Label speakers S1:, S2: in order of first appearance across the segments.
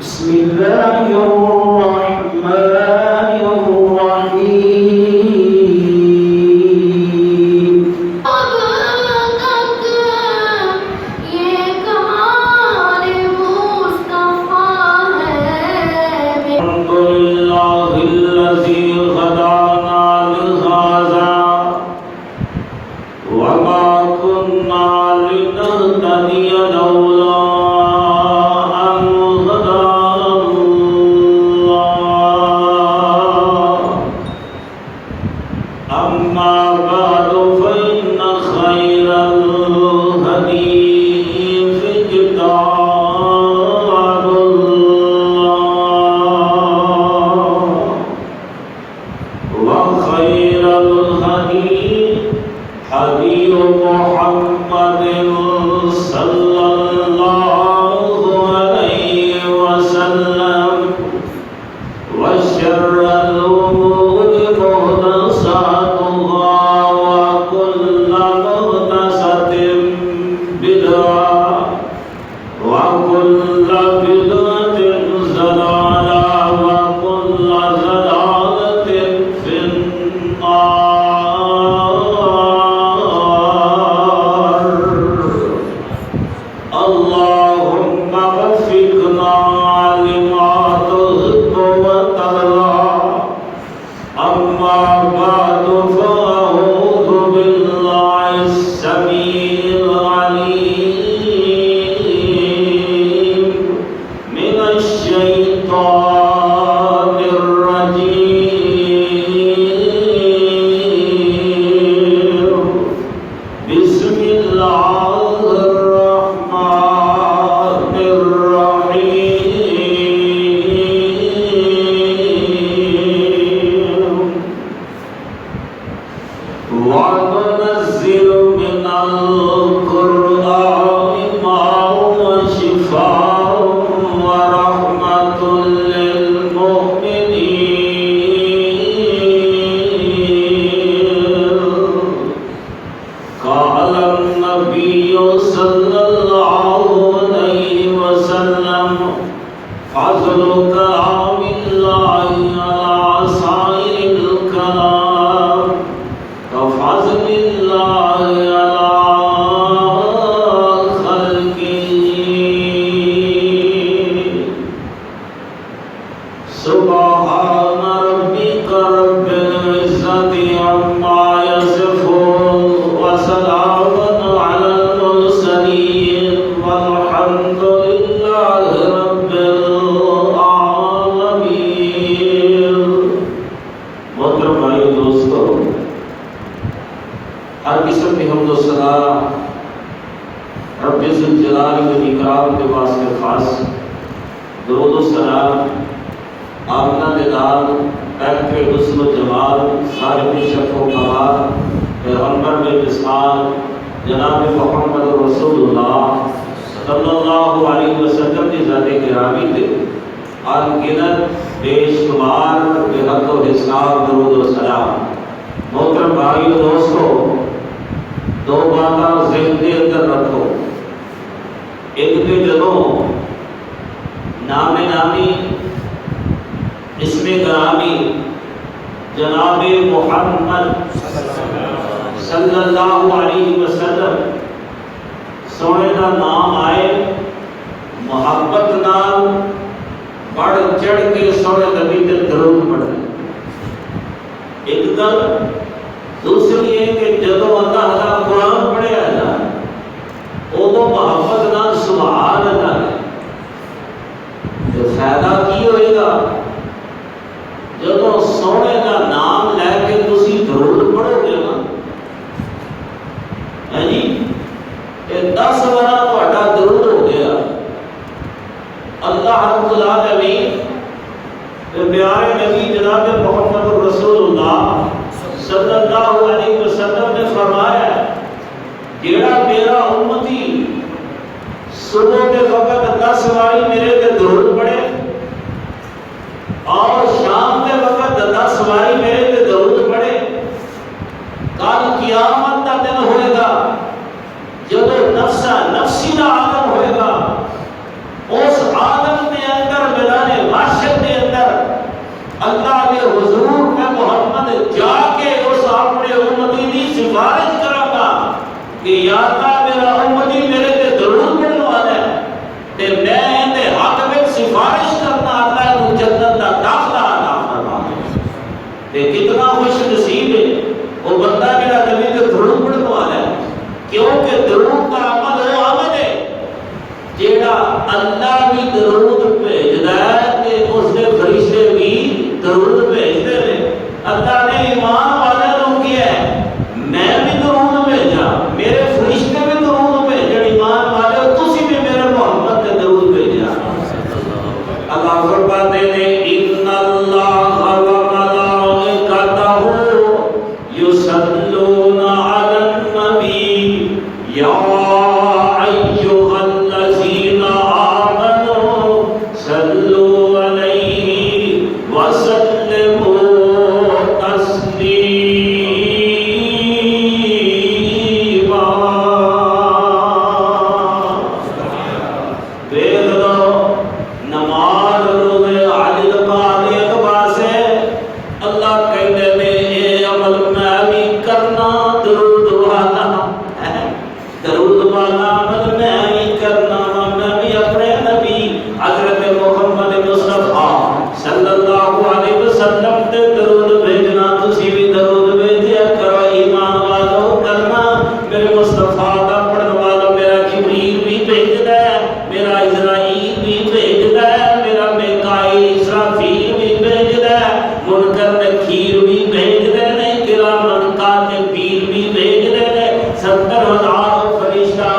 S1: بسم الله الرحمن الرحيم
S2: اب تک یہ کمال مصطفیٰ ہے
S1: الحمد لله الذي هدانا لهذا وما كنا لنهتدي لولا أن هدانا الله أما بعد فإن خير الحديث كتاب الله وخير الهدي هدي محمد صلى الله عليه وسلم وشر الأمور محدثاتها وكل محدثة بدعة وكل بدعة ضلالة وكل ضلالة في النار اللهم وفقنا لما تحب وترضى أما بعد فأعوذ بالله السميع العليم من الشيطان الرجيم بسم الله الرحمن الرحيم وننزل من القرآن ما هو شفاء ورحمة للمؤمنين قال النبي صلى الله عليه وسلم فضل كلام الله على سائر الكلام كفضل الله على خلقه سبحان ربك رب العزة عما يصفون وسلام على المرسلين والحمد لله رب العالمين محترم بھائی دوستو، ہر قسم کی حمد و ثنا رب ذوالجلال والاکرام کے واسطے خاص، درود و سلام آمنہ دلال پہلے حسن و جمال صاحب شرف و کمال پیغمبر میں مثال جناب محمد رسول اللہ صلی اللہ علیہ وسلم کی ذات گرامی تے ان گنت بے شمار بے حد و حساب درود و سلام۔ محترم بھائی و دوستو، دو باتاں ذہن کے اندر رکھو۔ ایک تو جدوں نام نامی اسم گرامی جناب محمد صلی اللہ علیہ وسلم سونے کا نام آئے، محبت نام بڑھ چڑھ کے سونے نبی تے درود پڑھے۔ ایک گل دوسری ہے کہ جدو اللہ کا قرآن پڑھیا جائے ادو محبت نال سبحان اللہ ہے۔ تو فائدہ کی ہوئے گا؟ جدو سونے کا نام لے کے تسی درود پڑھو گے نا، جی یہ 10 بار تہاڈا درود ہو گیا۔ اللہ رب العالمین پیارے نبی جناب محمد رسول اللہ صلی اللہ علیہ وسلم نے فرمایا جیڑا میرا امتی صبح کے وقت 10 باری میرے تے درود پڑھے اور شام کے وقت 10 باری میرے تے درود پڑھے، کل قیامت کا دن ہوئے گا جب نفسا نفسی کا عالم ہوئے گا، اس عالم کے اندر اللہ فرماتے ہیں ان اللہ و ملائکتہ یصلون علی النبی یا ایھا الذین آمنوا صلوا علیہ وسلموا تسلیما. دیکھ لو نماز روزے حج پاک اعتبار سے اللہ کہتے ہیں اے عمل میں بھی کرنا درود والا درود والا عمل میں بھی کرنا. میں بھی اپنے نبی حضرت محمد مصطفیٰ صلی اللہ علیہ وسلم تے درود بھیجنا. تسی بھی درود بھیجیا کرو ایمان والو. کرنا میرے مصطفیٰ دا پڑھن والا میرا جبریل بھی بھیجدا ہے, میرا اسرائیل بھی بھیجدا ہے, میرا میکائیل اسرافیل بھی بھیجدا ہے, منکر نکیر بھی بھیجدے نے, کرامن کاتبین بھی بھیجدے نے. 70,000 فرشتہ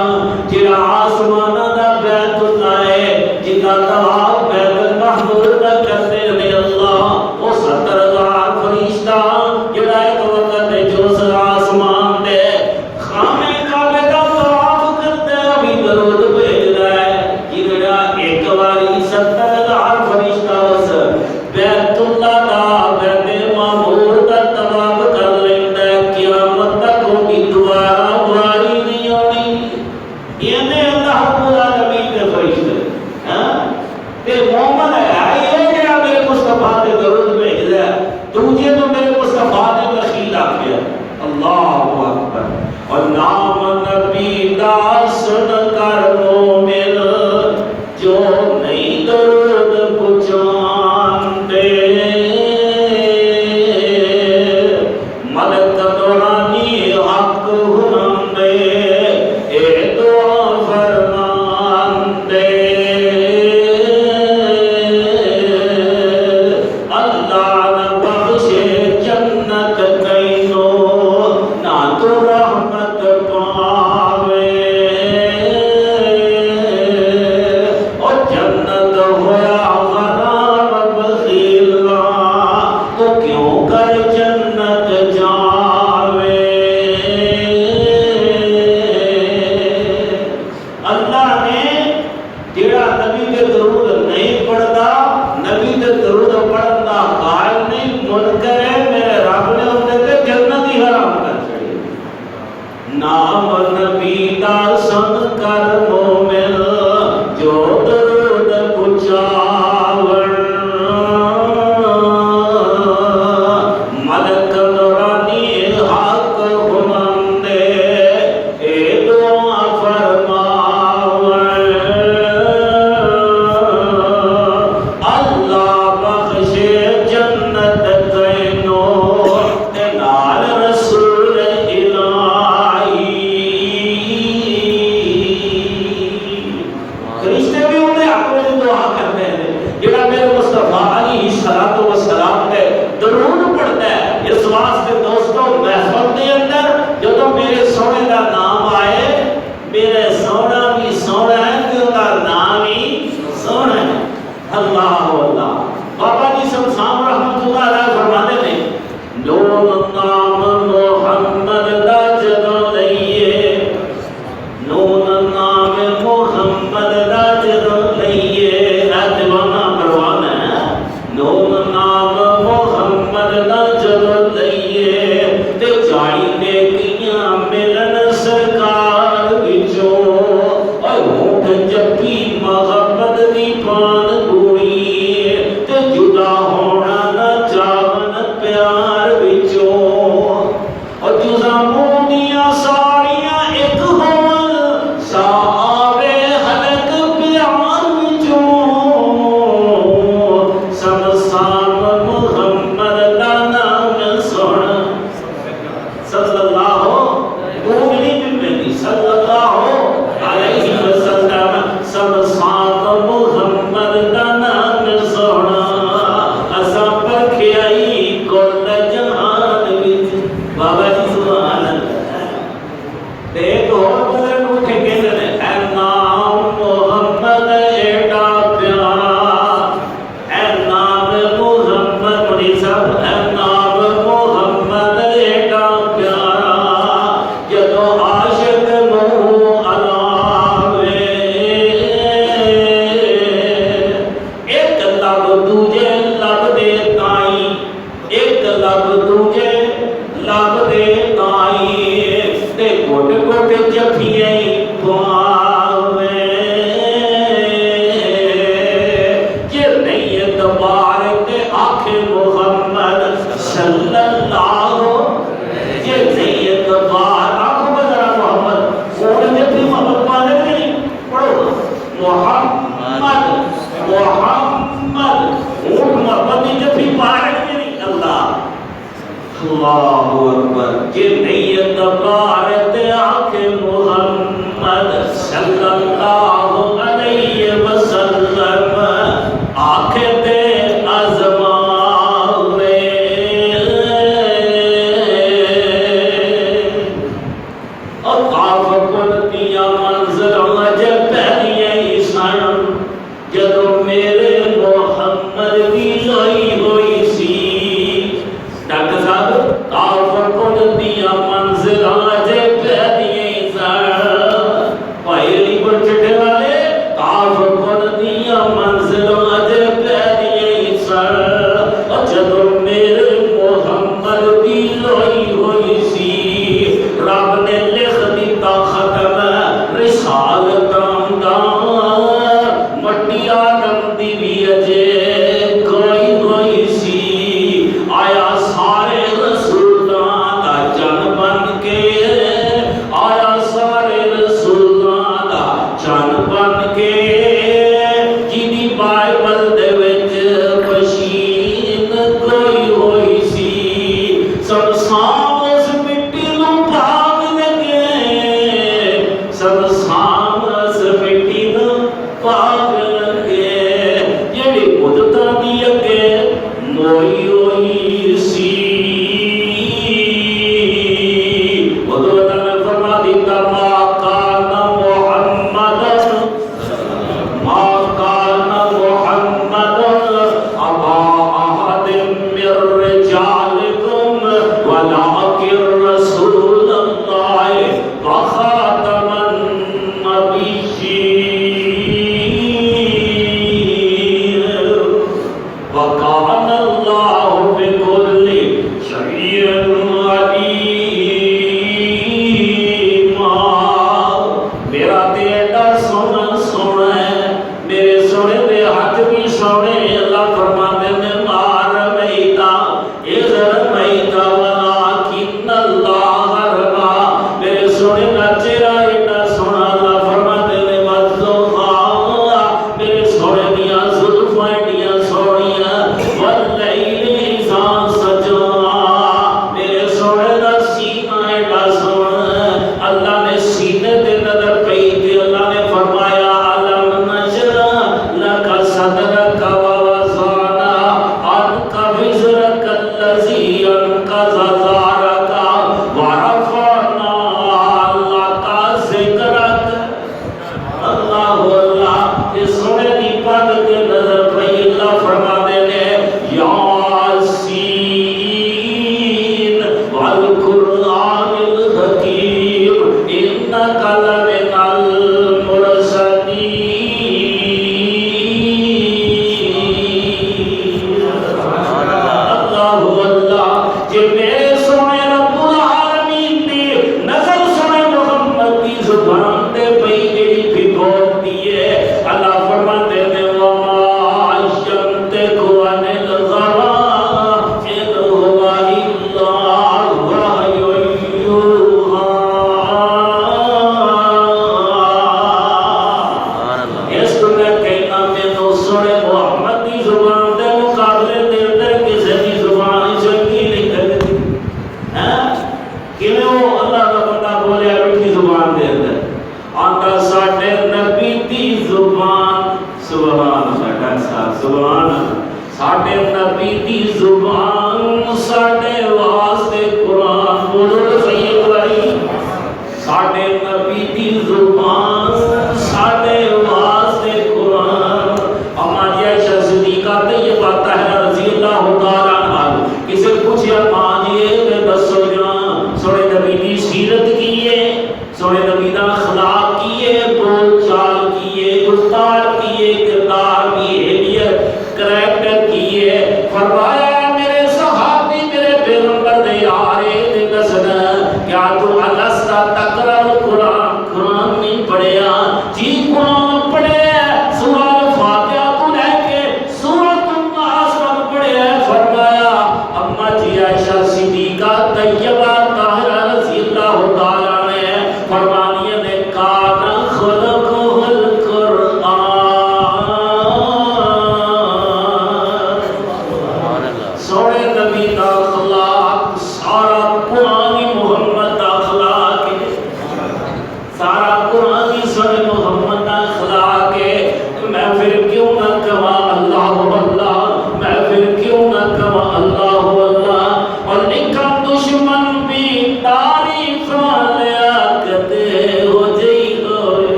S1: جڑا آسماناں دا بیت اللہ ہے جدا طواف بیت المحمور دا کرتے نے اللہ وہ 70,000 فرشتہ جڑا ایک وقت جو آسمان دے خانے کعبے دا طواف کرتے بھی درود بھیجدا ہے. جڑا ایک واری 70,000 فرشتہ اس بیت اللہ دا بیت معمور دا طواف کر لیندا ہے, قیامت تک کوئی دوبارہ واری نہیں آنی. یہ اللہ رب العالمین کے فرشتے ہاں تے مومن ہے یہ جڑا میرے مصطفیٰ تے درود بھیجدا ہے. تجھے تو میرے مصطفیٰ نے بخیل آکھیا. اللہ اکبر. اور نام نبی دا سن کر مومن جو نہیں درود پہنچاندے, ملک نورانی حق ہندے اے دعا فرماندے. اللہ نہ بخشے جنت کینو نہ تو رحمت پاوے, اور جنت ہویا غرام بخیلا تو کیوں کر جنت جاوے. اللہ نے جڑا نبی کے درود نہیں پڑھتا, نبی کے درود پڑھن دا قائل نہیں, منکر ہے, میرے رب نے اندے تے جنت ہی حرام کر چھڑی. نام نبی دا سن کر مومن جو درود پہنچاون, ملک نورانی حق ہمندے اے دعا فرماون. اللہ بخشے جنت کینو تے نال رسول الہی. فرشتے بھی انہیں حق میں دعا کرتے ہیں جڑا میرے مصطفیٰ علیہ السلام تے درود پڑھتا ہے. اس واسطے دوستو محفل دے اندر جدو میرے سونے دا نام آئے, میرے سونا بھی سونا ہے کہ ان کا نام ہی سونا ہے. اللہ اللہ. بابا جی شمسان رحمت اللہ علیہ فرماتے ہیں نور نام محمد دا جدو لئیے, نور نام محمد دا جدو لئیے, دیوانہ پروانہ ہے. نور نام محمد دا جدو لئیے تے جائی نیکیاں ملن سرکار وچوں, اور ہونٹ جپی محبت دی پان گوئی دوجے لب دے تائی ایک لب دوجے لب دے تائی تے گھٹ گھٹ جفیاں پاوے جے نہیں اعتبار تے آکھے محمد صلی اللہ جے نہیں اعتبار آکھو بذرا محمد کون جفی محمد پانے نہیں پڑھو محمد محمد اونٹ محمد کی جفی پانے نہیں اللہ اللہ اکبر جے نہیں اعتبار تے آکھے محمد صلی اللہ علیہ وسلم آکھے تے ازماوے اور طاف کرتیاں منزلوں جے پہلیاں ہی سن جدوں میرے محمد دی لوئی ہوئی سی ڈاکٹر صاحب طاف کرتیاں منزلوں جے پہلیاں ہی سن بھائی علی پر چٹے والے طاف کرتیاں منزلوں جے پہلیاں ہی سن اور جدوں میرے محمد دی لوئی ہوئی سی رب نے لکھ دیتا ختم رسالتاں دا مٹی آدم دی بھی اجے کوئی کوئی سی آیا سارے رسولاں دا جن بن کے آیا سارے رسولاں دا جن بن کے جیدی بائبل دے وچ بشین کوئی ہوئی سی سب سام اس مٹی نو بھاگ لگے سب سام اس مٹی نو بھاگ لگے جیڑی بدتاں دی اگے موئی ہوئی سی ادھر اللہ نے فرما دیتا ما کان محمد ما کان محمد ابا احد من رجالکم ولکن رسول اللہ وخاتم النبیین وکان اللہ بکل شیء علیما میرا تیرا سونا سونا ہے میرے سونے دے ہاتھ بھی سونے اللہ فرماتے ہیں مار میتا اذر میتا ولیکن اللہ ربا میرے سونے کا چہرہ ایڈا سونا اللہ فرماتے ہیں وَالضُّحَىٰ میرے سونے دیاں زلفاں ایڈیاں سونیاں وَاللَّيْلِ إِذَا سَجَىٰ میرے سونے دا سینہ ایڈا سونا اللہ نے سینے تے نظر پئی تے اللہ نے فرمایا علم نشرح لک صدرک ووضعنا عنک وزرک الذی انقض ظہرک ورفعنا لک ذکرک اللہ اللہ اس سونے دی پاک تے نظر پئی اللہ فرماتے ہیں یاسین والقرآن الحکیم انک لمن المرسلین اللہ اللہ جے میرے سونے رب العالمین دی نظر سونے محمد دی زبان تے پئی جڑی بھگوتی ہے اللہ فرماتے ہیں وما ينطق عن الهوى إن هو إلا وحي يوحى اس کو میں کہنا مینوں سونے محمد دی زبان دے مقابلے دے اندر کسی دی زبان چنگی نہیں لگتی کیویں وہ اللہ دا بندہ بولے میٹھی زبان دے اندر آندا ساڈے نبی دی زبان سبحان اللہ سبحان اللہ ساڈے نبی دی زبان ساڈے واسطے قرآن بولو صحیح بھائی ساڈے نبی دی زبان ساڈے واسطے قرآن ہماری عائشہ صدیقہ تے یہ بات ہے رضی اللہ تعالیٰ عنہ کسے پوچھیا ماں جی دسو جان سونے نبی دی سیرت کی ہے سونے نبی دا اخلاق کی ہے بول چال کی ہے گفتار کی ہے کردار کی ہے کریکٹر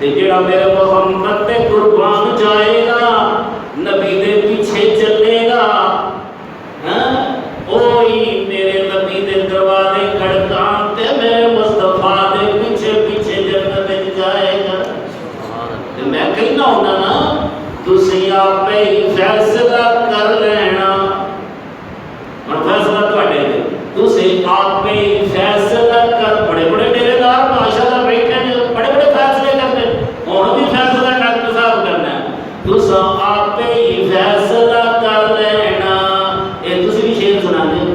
S1: جڑا میرے محمد تے قربان جائے گا نبی دے پیچھے چلے گا وہی میرے نبی دے دروازے کھڑکان تے میرے مصطفیٰ دے پیچھے پیچھے جنت میں جائے گا تے میں کہنا ہونا نا تسی آپ پہ ہی فیصلہ کر لینا اور فیصلہ تواڈے تے تسی آپ پہ ہی فیصلہ کر بڑے بڑے ڈیرے دار ماشاءاللہ بیٹھے ہیں بڑے بڑے فیصلے کرتے ہن بھی فیصلہ ڈاکٹر صاحب کرنا ہے تسا آپ پہ ہی فیصلہ کر لینا اے تسی بھی شعر سنا دے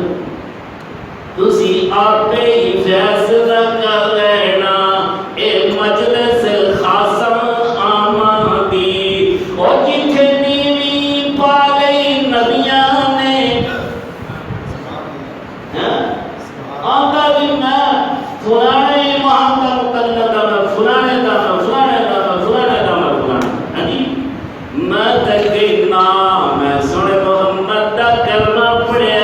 S1: تسی آپ پہ ہی فیصلہ کر لینا اے مجلس خاصہ آمدی اور جتھے نیوی پالئی نبیاں نے آتا بھی میں فلانے وہاں کا مقلد میں فلانے کا میں فلانے کا میں فلانے کا میں فلانے میں تکینا میں سنے محمد دا کلمہ پڑھے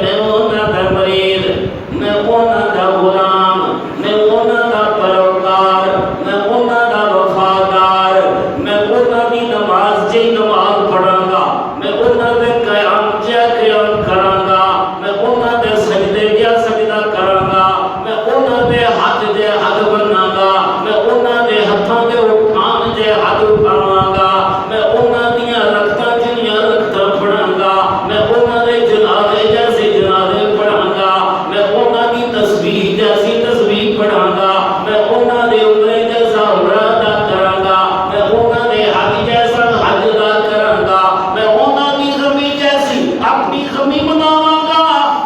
S1: میں اونا دا مرید میں اونا دا غلام میں اونا دا پروکار میں اونا دا وفادار میں اونا دی نماز جی نماز پڑھاں گا میں اونا دے قیام جا قیام کراں گا میں اونا دے سجدے جا سجدہ کراں گا میں اونا دے ہاتھ جے ہاتھ بناں گا میں اونا دے ہتھاں دے اٹھان جے ہاتھ اٹھاواں گا میں اونا دیاں رکھتاں جنیاں رکھتاں پڑھاں گا میں اونا دے جنازے جیسے جنازے پڑھاں گا میں اونا دی تسبیح جیسی تسبیح پڑھاں گا میں اونا دے عمرے جیسا عمرہ ادا کراں گا میں اونا دے حج جیسا حج ادا کراں گا میں اونا دی غمی جیسی اپنی غمی مناواں گا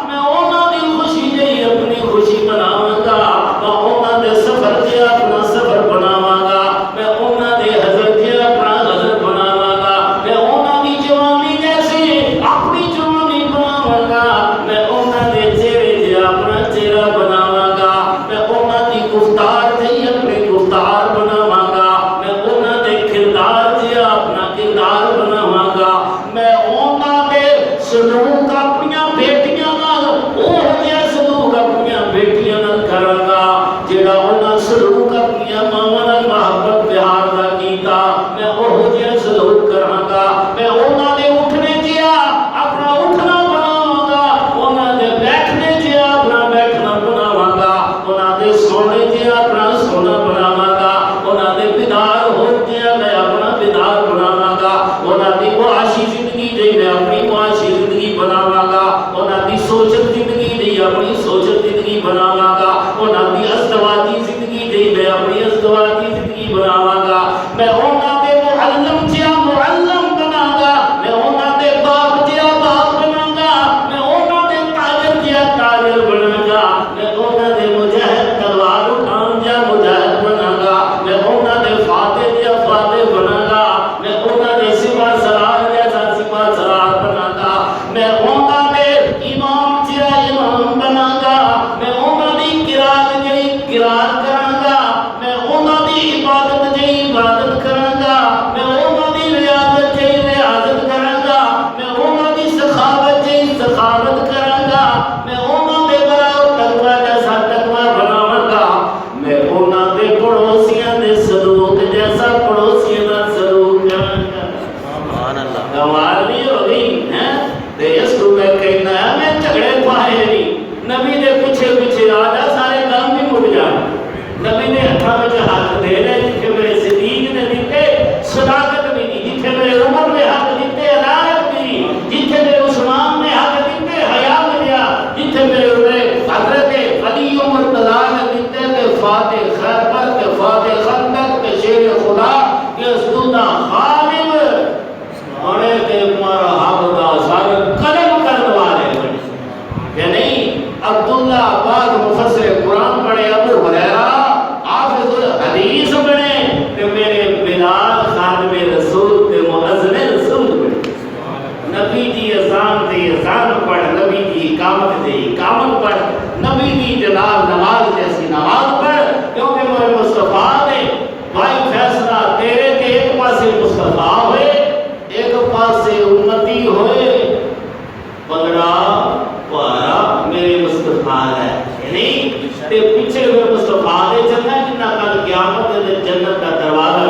S1: میں اونا دی خوشی جی اپنی خوشی مناواں گا میں اونا دے سفر جی اپنا سفر بناواں گا میں اونا دے حضرت جی اپنا حضرت بناواں گا میں اونا دی جوانی جیسی اپنی جوانی بناواں گا میں اونا دے چہرے جی اپنا چہرہ بناواں گا میں اونا دی گفتار جی اپنی گفتار بناواں گا میں اونا دے کردار جی اپنا کردار بناواں گا میں اونا دے سلوک اپنیاں بیٹیاں نال اوہ جے سلوک اپنیاں بیٹیاں نال کراں گا جڑا اونا سلوک اپنیاں ماواں نال محبت پیار دا کیتا میں اوہ جے سلوک کراں گا میں اونا دے اٹھنے جیا اپنا اٹھنا بناواں گا اونا دے بیٹھنے جیا اپنا بیٹھنا بناواں گا اونا دے سونے جیا اپنا سونا بناواں گا اونا دے بیدار ہو جیا میں اپنا بیدار بناواں گا اونا دی معاشی زندگی جی میں اپنی معاشی زندگی بناواں گا اونا دی سوچت زندگی جی اپنی سوچت زندگی بناواں گا اونا دی ازدواجی زندگی جی میں اپنی ازدواجی زندگی بناواں گا میں اونا دے معلم جیا معلم بناں گا میں اونا دے باپ جیا باپ بناں گا میں اونا دے تاجر جیا تاجر بناں گا میں اونا دے مجاہد تلوار اٹھان جیا مجاہد بناں گا میں اونا دے فاتح جیا فاتح بناں گا میں اونا دے سپاہ سالار جیسا سپاہ سالار بناں گا میں اونا دے امام جیا امام بناں گا میں اونا دی قرات جی قرات کراں گا میں اونا دی عبادت جی عبادت کراں گا میں اونا دی ریاضت جی ریاضت کراں گا میں اونا دی سخاوت جی سخاوت کراں گا میں اونا دے براؤ تقوی جیسا تقوی بناواں گا میں اونا دے پڑوسیاں دے سلوک جیسا پڑوسیاں دا سلوک کراں گا سبحان اللہ کمال نہیں ہو گئی ہیں تے اس کو میں کہنا ہے میں جھگڑے پائے نہیں نبی دے پیچھے پیچھے آ جا سارے کام بھی مک جان نبی نے ہتھاں وچ ہاتھ دے لے جتھے میرے صدیق نے دتے صداقت بھی دی جتھے میرے عمر نے ہاتھ دتے عدالت بھی جتھے میرے عثمان نے ہاتھ دتے حیا ملیا جتھے میرے حضرت علی عمر تلا نے دتے تے فاتح خیبر تے فاتح خندق تے شیر خدا یسدونا غالب بڑے تے مرحب دا سر قلم کرنے والے کہ نہیں عبداللہ عباد مفسر قرآن پڑھے ابو ہریرہ حافظ الحدیث بنے تے میرے بلال خادم رسول تے مؤذن رسول بنے نبی دی اذان تے اذان پڑھ نبی دی اقامت تے اقامت پڑھ نبی دی جناب نماز جیسی نماز پڑھ کیونکہ میرے مصطفیٰ نے بھائی فیصلہ تیرے تے ایک پاسے مصطفیٰ ہوئے ایک پاسے امتی ہوئے پگڑا پارا میرے مصطفیٰ ہے یعنی تے پیچھے ہوئے مصطفیٰ دے چلنا جنہ کل قیامت دے جنت کا دروازہ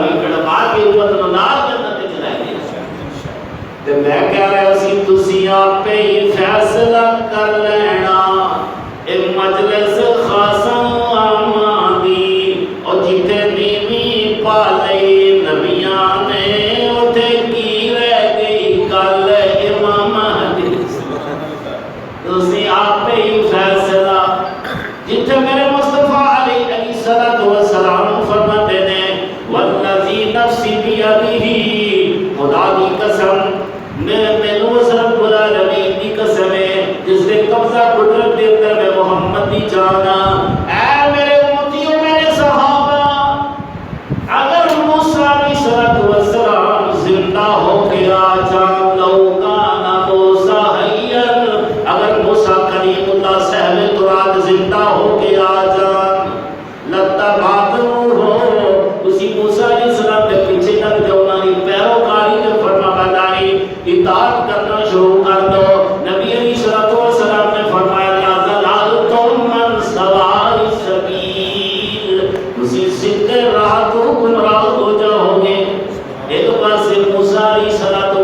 S1: پا لئی نبیاں نے اٹھے کی رہ گئی کل امام حدیث تسی آپ پہ ہی فیصلہ جتنے میرے مصطفیٰ علیہ السلام فرماتے ہیں والذی نفسی بیدہ خدا کی قسم میں نوز رب العالمین کی قسم ہے جس نے قبضہ قدرت دے کر میں محمد دی جانا اے میرے امتیوں میرے صحابہ اگر موسیٰ علیہ السلام زندہ ہو کے آ جان لو کانا موسیٰ حیّن اگر موسیٰ کریم اللہ صاحب تراد زندہ ہو کے آ جان لتا بات ہو اسی موسیٰ علیہ السلام کے پیچھے لگ جو انہی پیروکاری کے فرما برداری اطاعت کرنا شروع کر دو نبی علیہ السلام نے فرمایا لا ضلالتم من سواء السبیل اسی سدھے راہ کو گمراہ ہو جاؤ گے ایک پاس موسیٰ علیہ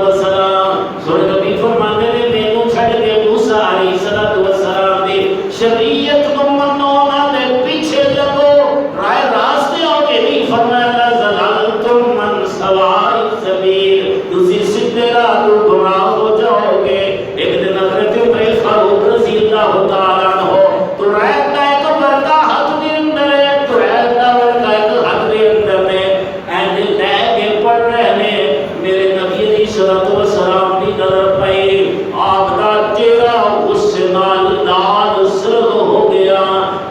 S1: السلام سورہ نبی فرماتے ہیں مینوں چھڑ کے موسیٰ علیہ السلام نے شریعت کو منونا دے پیچھے لگو رائے راستے ہوگے نہیں فرمایا لا ضلالتم من سواء السبیل دوسری سدھے راہ کو گمراہ ہو جاؤ گے ایک دن حضرت عمر فاروق رضی اللہ تعالیٰ عنہ تو رہتا ہے تو برکا حق دے اندر ہے تو رہتا برکا ہے تو حق دے اندر ہے اینڈ لے کے پڑھ رہنے میرے نبی علیہ السلام کی نظر پئی آپ کا چہرہ اس سے لال سرخ ہو گیا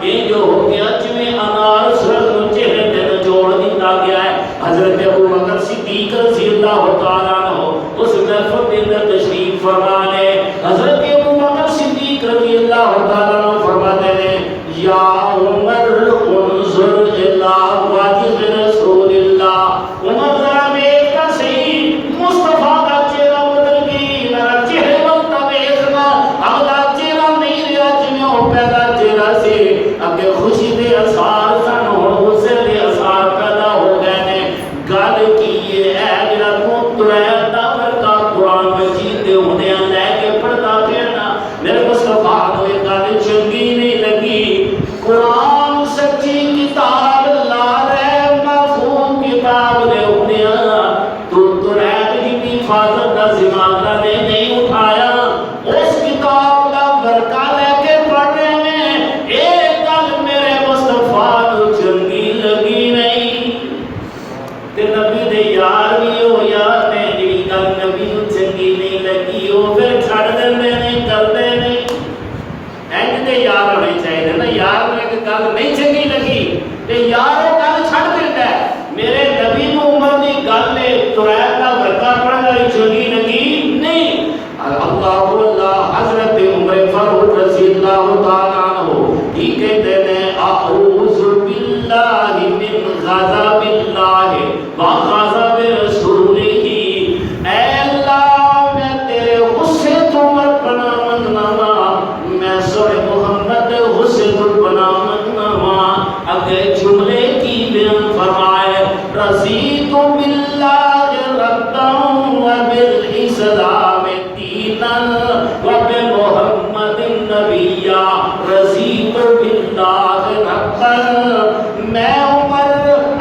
S1: یہ جو ہو گیا جویں انار سرخ چہرے پہ نچوڑ دیتا گیا ہے حضرت ابو بکر صدیق رضی اللہ تعالیٰ عنہ اس محفل کے اندر تشریف فرما لے حضرت ابو بکر صدیق رضی اللہ تعالیٰ عنہ فرماتے ہیں یا عمر انظر الى واجب رسول اللہ عمر ذرا میرا صحیح مصطفیٰ کا چہرہ بدل گئی میرا چہرے بلتا بیخنا اگلا چہرہ نہیں رہا جنہوں پیدا چہرہ سے اگر خوشی دے اثار سن ہو غصے دے اثار پیدا ہو گئے نے گل کی یہ ہے جنہا تو رہتا برکا قرآن مجید دے انہیں لے کے پڑھتا پھرنا میرے مصطفیٰ کو ایک گل چنگی نہیں لگی قرآن سچی کتاب اللہ رہے مفہوم کتاب دے انہیں تو رہت کی حفاظت کا زمانہ نے نہیں اٹھایا اس کتاب کا برکہ لے کے پڑھ رہے ہیں ایک گل میرے مصطفیٰ کو چنگی لگی نہیں کہ نبی دے یار بھی ہو یار نے جی گل نبی کو چنگی نہیں لگی ہو پھر چھڑ دینے نہیں کرتے نہیں اینڈ دے یار ہونے چاہیے نا یار نے کہ گل نہیں چنگی لگی کہ یار وہ گل چھڑ دیتا ہے میرے نبی کو عمر دی گل نے قرآن کا برکہ پڑھنا چنگی لگی نہیں اللہ حضرت عمر فاروق رضی اللہ تعالیٰ عنہ کی کہتے ہیں اعوذ باللہ من غضب اللہ وغضب رسولہ اے اللہ میں تیرے غصے تو مت بنا منگنا میں سورہ محمد غصے تو بنا منگنا اگر جملے کی بیان فرمائے رضیت باللہ ربا وبالاسلام دینا وبمحمد نبیا رضیت باللہ ربا میں عمر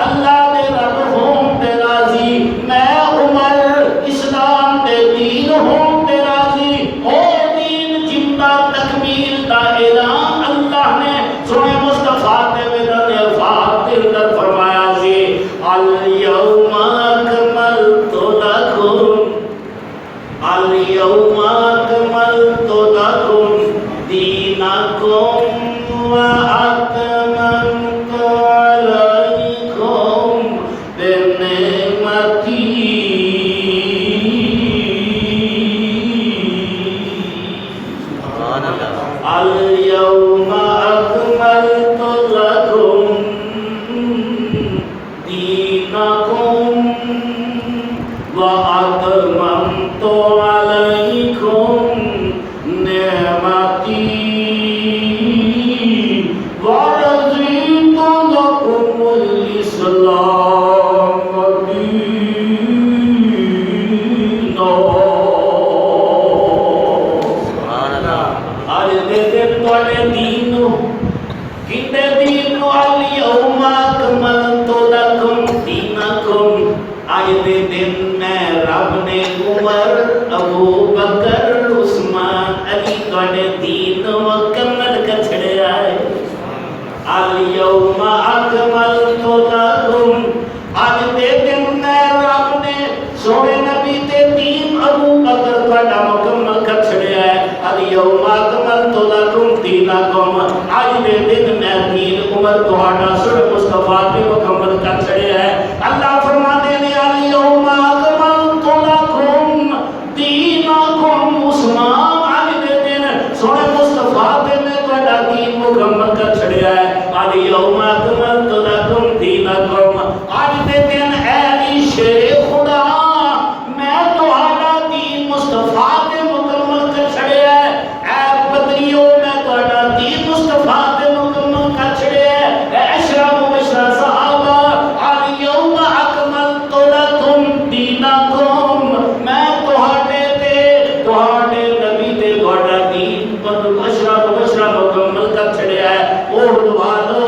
S1: اللہ دے رب ہوں تے راضی میں عمر اسلام دے دین ہوں تے راضی او دین جمدہ تکمیل دا اعلان اللہ نے سنے مصطفیٰ تے ویدن افاد دے اندر فرمایا سی اليوم اکملت لکم اليوم اکملت لکم دینکم واتممت علیکم بنعمتی اليوم اکملت لکم دینکم آج دے دن میں رب نے عمر ابو بکر عثمان علی توڑے دین مکمل کر چھڑیا ہے الیوم اکملت لکم آج دے دن میں رب نے سونے نبی تے دین ابو بکر توڑا مکمل کر چھڑیا ہے الیوم اکملت لکم دینکم آج دے دن میں دین عمر توڑا سر مصطفیٰ پہ مکمل کر چھڑیا ہے اللہ فرما دے نے الیوم اکملت لکم دینکم عثمان آج دے دن سونے مصطفیٰ پہ میں توڑا دین مکمل کر چھڑیا ہے الیوم اکملت لکم دینکم آج دے دن اے شیر خدا میں توڑا دین مصطفیٰ پہ مکمل کر چھڑیا ہے اے بدریوں میں توڑا دین مصطفیٰ پہ مکمل کر چھڑیا ہے اے اشرف و بشرا صحابہ الیوم اکملت لکم دینکم میں توڑے نبی تے توڑا دین اشرف و بشرا مکمل کر چھڑیا ہے اوہ دوالو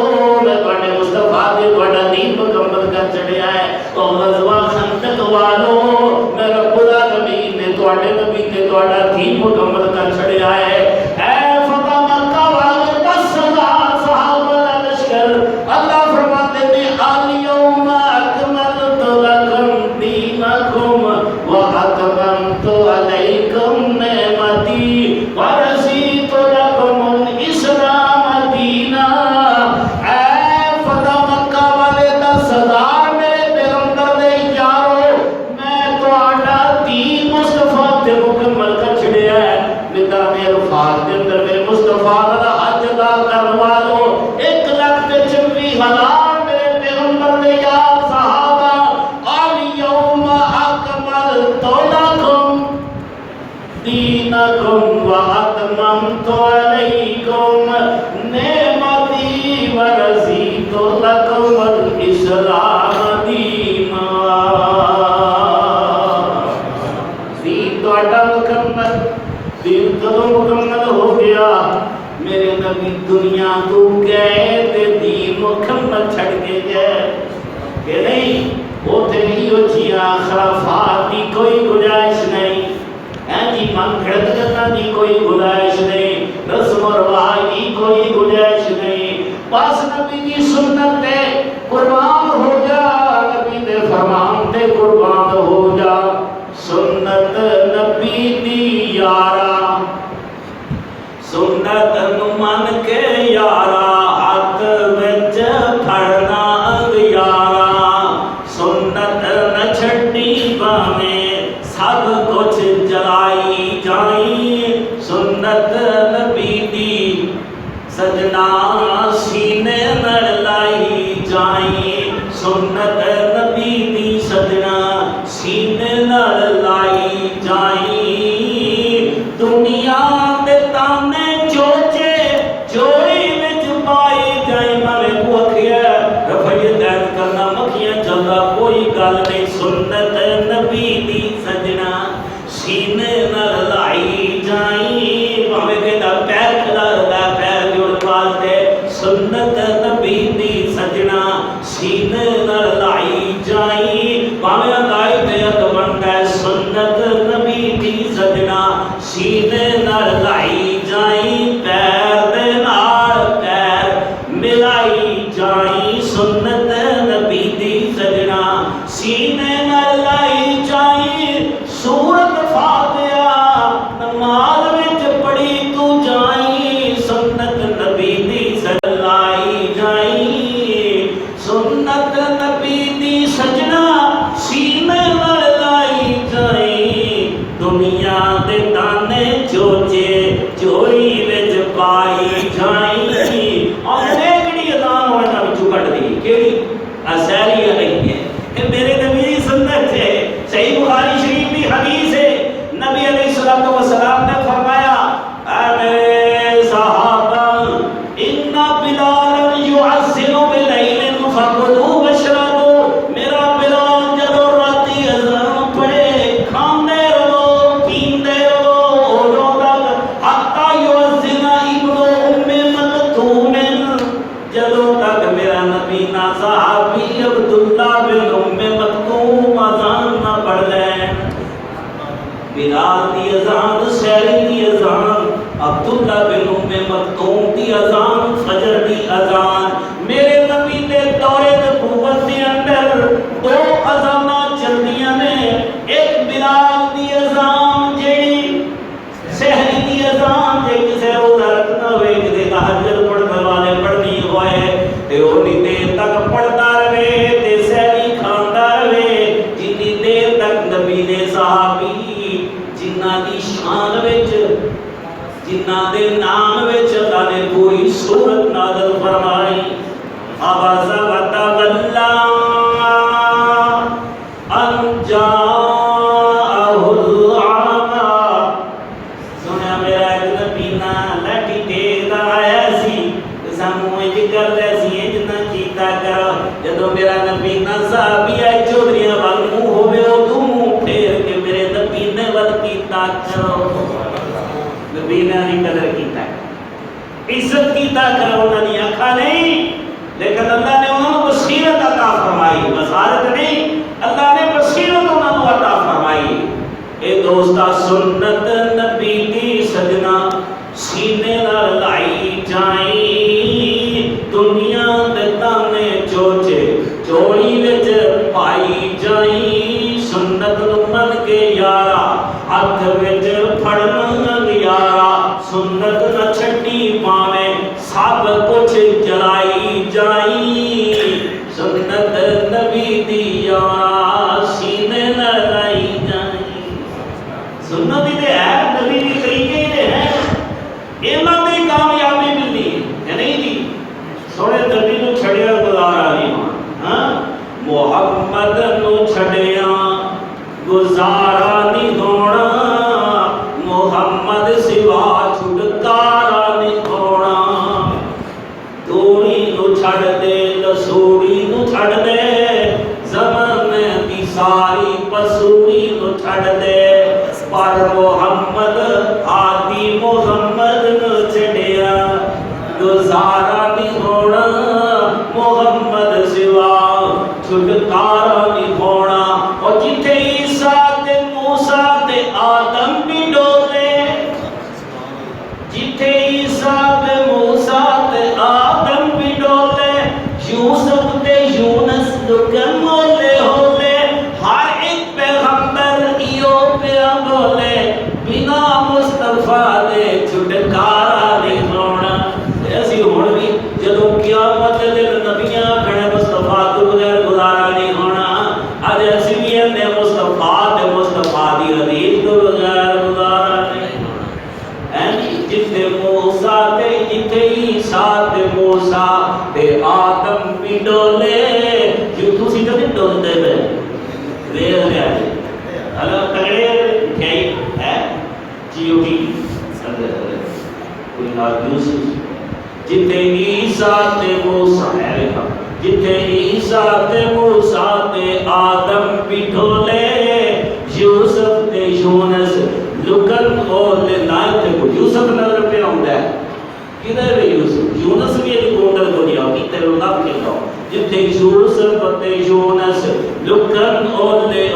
S1: میں توڑے مصطفیٰ تے توڑا دین مکمل کر چھڑیا ہے تو غزوہ خندق والو میں رب العالمین نے توڑے نبی تے توڑا دین مکمل کر چھڑیا ہے اے فتح مکہ والے 10,000 صحابہ لشکر اللہ فرماتے نے الیوم اکملت لکم دینکم واتممت علیکم نعمتی ورضیت لکم الاسلام دینا اے فتح مکہ والے 10,000 میرے پیغمبر دے یارو میں توڑا دین مصطفیٰ تے مکمل کر چھڑیا ہے میدان عرفات کے اندر میرے مصطفیٰ دا حج ادا کرنے والوں 1,94,000 میرے پیغمبر دے یار صحابہ الیوم اکملت لکم دینکم واتممت علیکم نعمتی ورضیت لکم الاسلام دینا دین توڑا مکمل دین کدوں مکمل ہو گیا میرے نبی دنیا تو گئے تے دین مکمل چھڑ کے گئے کہ نہیں وہ تے نہیں ہو چیاں خرافات دی کوئی گنجائش نہیں جی من گھڑت کرنا دی کوئی گنجائش نہیں رسم و رواج دی کوئی گنجائش نہیں بس نبی کی سنت تے قربان ہو جا نبی دے فرمان تے قربان ہو جا سنت نبی دی یارا سنت من کے یارا ہاتھ وچ پھڑنا یارا سنت نہ چھڈی باویں سب کچھ جلائی جائیں سنت نبی دی سجنا سینے نڑ لائی جائیں سنت نبی دی سجنا سینے نڑ لائی جائیں دنیا دے تانے چوچے چوری وچ پائی جائیں میں بوکھیا رفعی دین کرنا مکھیاں چلدا کوئی گل نہیں سنت نبی دی سجنا سینے نال لائی جائیں بھاویں کہندا پیر کھلاردا پیر جوڑ واسطے سنت نبی دی سجنا سینے نال لائی جائیں بھاویں لائی تے بندا سنت نبی دی سجنا سینے نال لائی جائیں پیر دے نال پیر ملائی جائیں سنت نبی دی سجنا سینے نال لائی جائیں سورت فاتحہ نماز وچ پڑھی تو جائیں سنت نبی دی سجنا لائی جائیں سنت نبی دی سجنا سینے نال لائی جائیں دنیا دے تانے چوچے چوری وچ پائی جائیں اور کیڑی اذان ہوے نا وچوں کٹ دی کیڑی اسیری نہیں ہے کہ میرے نبی دی سنت ہے صحیح بخاری شریف کی حدیث ہے نبی علیہ الصلوۃ والسلام نے فرمایا اے میرے صحابہ ان بلال یعذن بلیل فقلوا واشربوا میرا بلال جدو راتی اذان پڑھے کھاندے رہو پیندے رہو اودوں تک حتی یعذن ابن ام مکتوم جدو تک میرا نبی نا صحابی عبداللہ بن ام مکتوم اذان بلال دی اذان شہری دی اذان عبداللہ بن ام مکتوم دی اذان فجر دی اذان میرے نبی دے دور نبوت دے اندر دو اذاناں چلدیاں نے ایک بلال دی اذان جیڑی شہری دی اذان جے کسے روزہ رکھنا ہوئے کسے تہجد پڑھنے والے پڑھنی ہوئے تے اونی دیر تک پڑھتا رہے تے سحری کھاندا رہے جتنی دیر تک نبی نے صحابی جنہاں دی شان وچ جنہاں دے نام وچ اللہ نے کوئی سورت نازل فرمائی عبس وتولى ان جاءه الأعمى سنیا میرا ایک نبی نا لٹی ٹیک آیا سی سانو انج کر رہے سی انج نہ کیتا کرو جدو میرا نبی نا صحابی آئے چودھریاں وال منہ ہوئے او تو منہ پھیر کے میرے نبی نے ول کیتا کرو نبی نے نہیں قدر کیتا عزت کیتا کرو انہوں نے آکھا نہیں لیکن اللہ نے انہوں نے بصیرت عطا فرمائی بصارت نہیں اللہ نے بصیرت انہوں نے عطا فرمائی اے دوستا سنت نبی دی سجنا سینے نال لائی جائیں دنیا دے تانے چوچے چوڑی وچ پائی جائیں سنت من کے یارا ہاتھ وچ پھڑنا یارا سنت نہ چھٹی پاویں سب کچھ جلائی جائیں سنت نبی دی یارا سینے نہ لائی جائیں سنت دے ہے نبی دی طریقے دے ہے انہاں دی کامیابی ملنی ہے نہیں جی سونے نبی نو چھڑیا گزارا نہیں ہاں محمد نو چھڑیا گزارا نہیں ہونا محمد سوا چھٹکارا نہیں ہونا دوڑی نو چھڑ دے لسوڑی نو چھڑ دے زمن دی ساری پسوڑی نو چھڑ دے پر محمد آدی محمد نو چھڑیا گزارا نہیں ہونا محمد سوا چھٹکارا نہیں ہونا اور جتھے عیسیٰ تے موسیٰ تے آدم بھی ڈولے جتھے عیسیٰ تے موسیٰ تے آدم بھی ڈولے یوسف تے یونس لکن مولے ہولے ہر ایک پیغمبر ایو پیا بولے بنا مصطفیٰ دے چھٹکارا نہیں ہونا ایسی ہون بھی جدو قیامت دے نبیاں کھڑے مصطفیٰ تو بغیر گزارا نہیں ہونا آج ایسی بھی ہے مصطفیٰ تے مصطفیٰ دی حدیث تو بغیر گزارا نہیں ہونا جتنے موسیٰ تے جتنے عیسیٰ تے موسیٰ تے آدم بھی ڈولے جو تسی تو نہیں ڈول دے بے ریل لے آئے اللہ تگڑے کہی ہے جیو کی کوئی نال یوسف جتنے عیسیٰ تے موسیٰ ہے جتنے عیسیٰ تے موسیٰ تے آدم بھی ڈولے یوسف تے یونس لکن اور لائن تے کو یوسف نظر پہ آؤں ہے کدھر ہے یوسف یونس بھی ایک گونڈر کو دیا کی تیرے اللہ کے کہو جتنے یوسف تے یونس لکن اور لے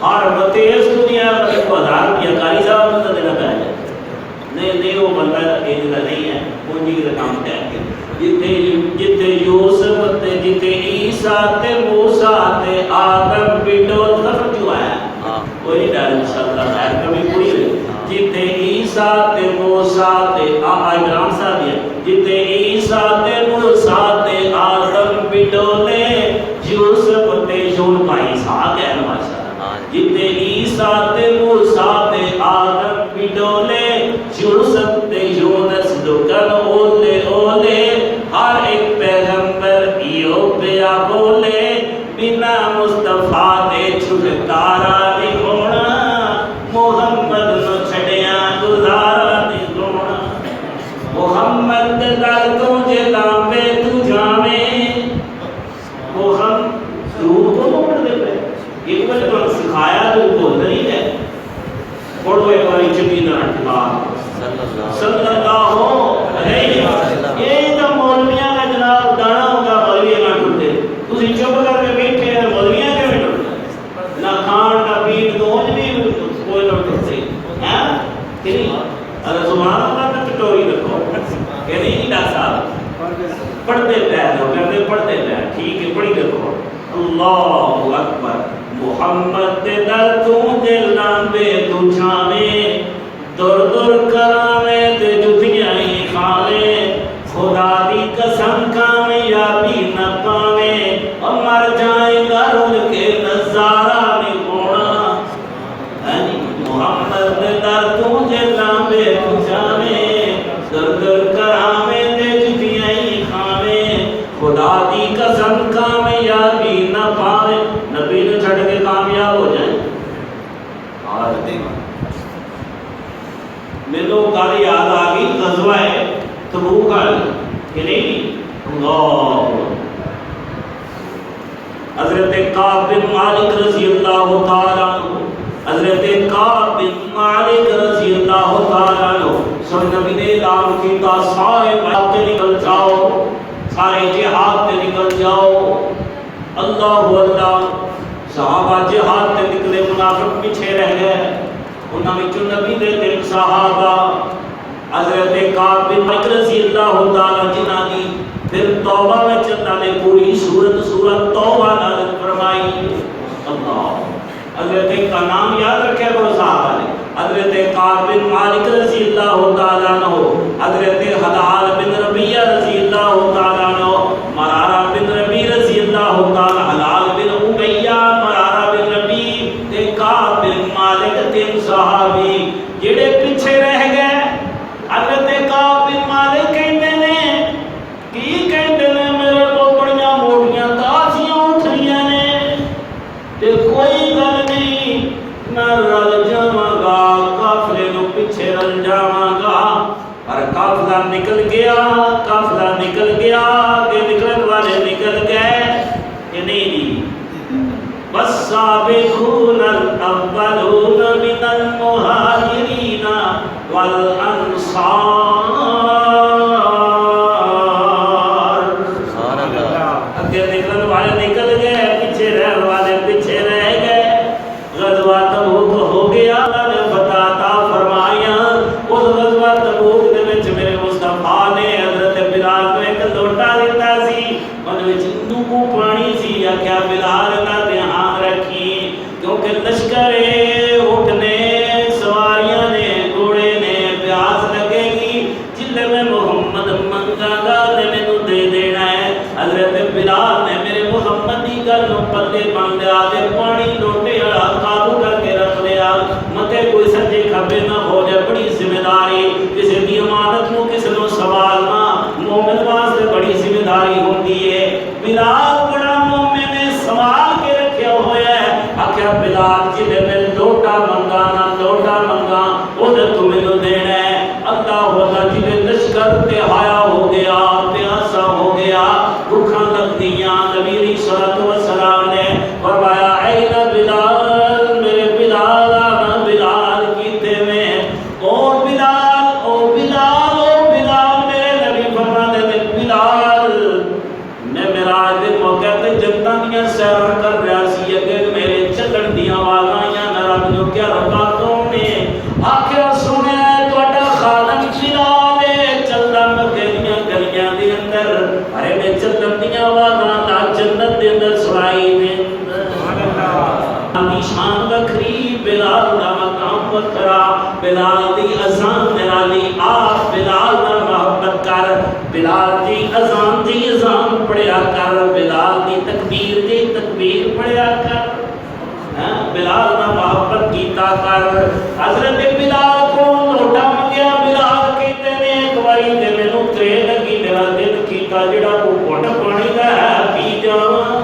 S1: ہر بتیس دنیا پر کو ہزار کیا کاری صاحب مطلب دینا پہ آئے نہیں وہ بندہ ایجنہ نہیں ہے پونجی کا کام کہہ کے جتے یوسف تے جتے عیسیٰ تے موسیٰ تے آدم بٹول سفر کیوں آیا کوئی ڈر انشاءاللہ خیر کبھی پوری ہوئی جتے عیسیٰ تے موسیٰ تے عمران صاحب ہے جتے عیسیٰ تے موسیٰ تے آدم بٹولے یوسف تے یون بھائی ساکھ ہے ماشاءاللہ جتے عیسیٰ تے موسیٰ تے آدم بٹولے یوسف تے یونس لکن اولے ہر ایک پیغمبر ایو پیا بولے بنا مصطفیٰ دے چھٹکارا نہیں ہونا محمد نو چھڑیا گزارا نہیں ہونا محمد دے لال تو جے لامے تو جاویں محمد ضرور کو پڑھ دے پہ ایک بار تو سکھایا تو بول نہیں ہے پڑھو ایک باری چکی نہ صلی اللہ علیہ وسلم یہ تو مولویاں کا جناب دانا ہوگا مولوی نہ ٹوٹے تسی چپ کر کے بیٹھے ہیں مولویاں کے بھی ٹوٹے نہ کھان نہ پین تو بھی کوئی نہ اللہ اکبر محمد دے در تو دے لامبے تو چھاوے دور دور کراوے تے جتیاں ہی کھاوے خدا دی قسم کامیابی نہ پاوے اور مر جائے گا رول کے نظارہ نہیں ہونا محمد دے در تو دے لامبے تو چھاوے دور دور کراوے تے جتیاں ہی کھاوے خدا دی قسم کامیابی نہ پاوے نبی نے چھڑ کے کامیاب ہو جائیں میں لوگ گالی یاد آگئی غزوہ ہے تبوک آگئی کہ نہیں اللہ حضرت کعب بن مالک رضی اللہ تعالیٰ عنہ حضرت کعب بن مالک رضی اللہ تعالیٰ عنہ سن نبی نے اعلان کیتا سارے بات پہ نکل جاؤ سارے جہاد پہ نکل جاؤ اللہ اللہ صحابہ جہاد پہ نکلے منافق پیچھے رہ گئے انہاں وچوں نبی دے تین صحابہ حضرت کعب بن مالک رضی اللہ تعالیٰ جنہاں دی پھر توبہ وچ اللہ نے پوری سورت توبہ نازل فرمائی اللہ حضرت کا نام یاد رکھے کرو صحابہ نے حضرت کعب بن مالک رضی اللہ تعالیٰ عنہ حضرت حلال بن ربیہ رضی اللہ تعالیٰ عنہ مرارہ بن ربی رضی اللہ تعالیٰ حلال بن امیہ مرارہ بن ربی تے کعب بن مالک تین صحابی جڑے پیچھے رہ گئے حضرت کعب بن مالک کہتے ہیں کی کہتے ہیں میرے کو بڑیاں موٹیاں تاسیاں اٹھ رہی نے تے کوئی گل نہیں میں رل جاواں گا قافلے نو پیچھے رل جاواں گا پر قافلہ نکل گیا کہ نکلن والے نکل گئے کہ نہیں والسابقون الاولون من المہاجرین والانصار اگے نکلن والے نکل گئے پیچھے رہن والے پیچھے رہ گئے غزوہ تبوک ہو گیا اللہ نے فتح عطا فرمایا اس غزوہ تبوک دے وچ میرے مصطفیٰ نے حضرت بلال کو ایک لوٹا دیتا سی ان وچ نوکو پانی سی آکھیا بلال کا دھیان رکھی کیونکہ لشکر اٹھنے سواریاں نے گھوڑے نے پیاس لگے گی جلے میں محمد منگا گا تے مینوں دے دینا ہے حضرت بلال نے میرے محمد دی گل نوں پلے بن لیا تے پانی لوٹے والا قابو کر کے رکھ لیا متے کوئی سجے کھبے نہ ہو جائے بڑی ذمہ داری کسی دی امانت نوں کسی نوں سوالنا مومن واسطے بڑی ذمہ داری ہوندی ہے بلال بڑا مومن نے سوال کے رکھیا ہوا ہے آکھیا بلال جلے میں لوٹا منگا نہ لوٹا منگا او تے تو مینوں دینا ہے اللہ ہوتا جلے لشکر تے حیا ہو گیا پیاسا ہو گیا بھوکاں لگدیاں نبی علیہ الصلوۃ والسلام نے فرمایا اے بلال میرے بلال آنا بلال کیتے میں او بلال میرے نبی فرماتے تھے بلال میں معراج دے موقع تے جنتاں دیاں سیر کر رہا سی اگے میرے چلن دیاں آوازاں یا نرم جو کیا ربا کون نے آکھیا سنیا تہاڈا خالق بلال ہے چلدا مکے دیاں گلیاں دے اندر ارے میں چلن دیاں آوازاں تا جنت دے اندر سنائی دے شان بکری بلال دا مقام وکرا بلال دی اذان نرالی آپ بلال دا محبت کر بلال دی اذان پڑھیا کر بلال دی تکبیر پڑھیا کر بلال دا محبت کیتا کر حضرت بلال کو لوٹا منگیا بلال کہتے نے ایک باری تے مینوں ترے لگی میرا دل کیتا جڑا کو گھٹ پانی دا ہے پی جاواں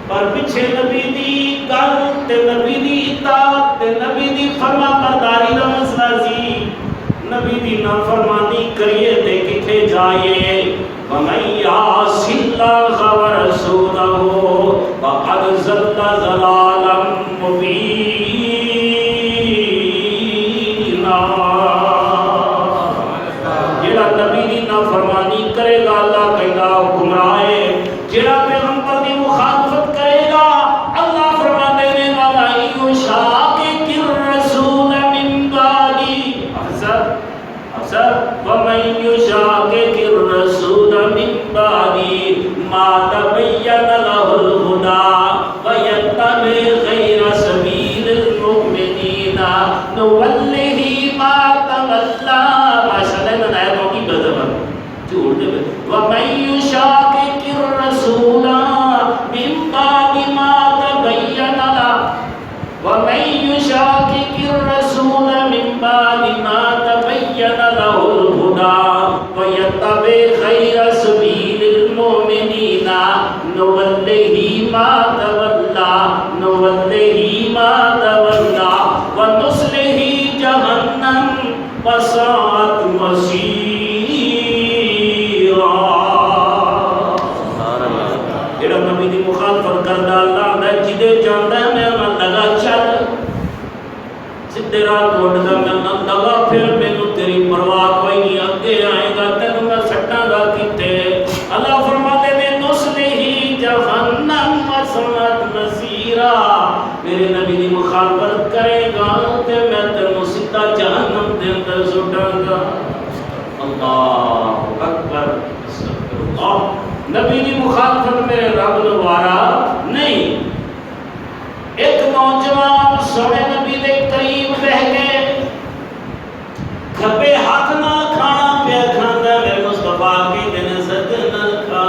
S1: پر پیچھے نبی دی گل تے نبی دی اطاعت تے نبی دی فرما برداری دا مسئلہ سی نبی دی نافرمانی کریے تے کتے جائے وَمَن يَعْصِ اللَّهَ وَرَسُولَهُ فَقَدْ ضَلَّ ضَلَالًا مُبِينًا جڑا نبی دی نافرمانی کرے گا اللہ کہندا گمراہ ہے جڑا پیغمبر دی مخالفت کرے گا اللہ فرماتے ہیں وَمَن يُشَاقِقِ الرَّسُولَ مِن بَعْدِ وَمَن يُشَاقِقِ الرَّسُولَ مِن بَعْدِ مَا تَبَيَّنَ لَهُ الْهُدَى تیرا ٹوٹتا میں نہ لگا پھر مینوں تیری پرواہ کوئی نہیں اگے آئے گا تینوں میں سٹاں گا کیتے اللہ فرماتے نے نصلہ جہنم وسعت مصیرا میرے نبی دی مخالفت کرے گا تے میں تینوں سیدھا جہنم دے اندر سٹاں گا اللہ اکبر استغفر اللہ نبی دی مخالفت میرے رب دوارا نہیں ایک نوجوان سونے نبی دے قریب رہ گئے کھبے ہاتھ نال کھانا پیا کھاندا میرے مصطفیٰ کے دن سجنا کھا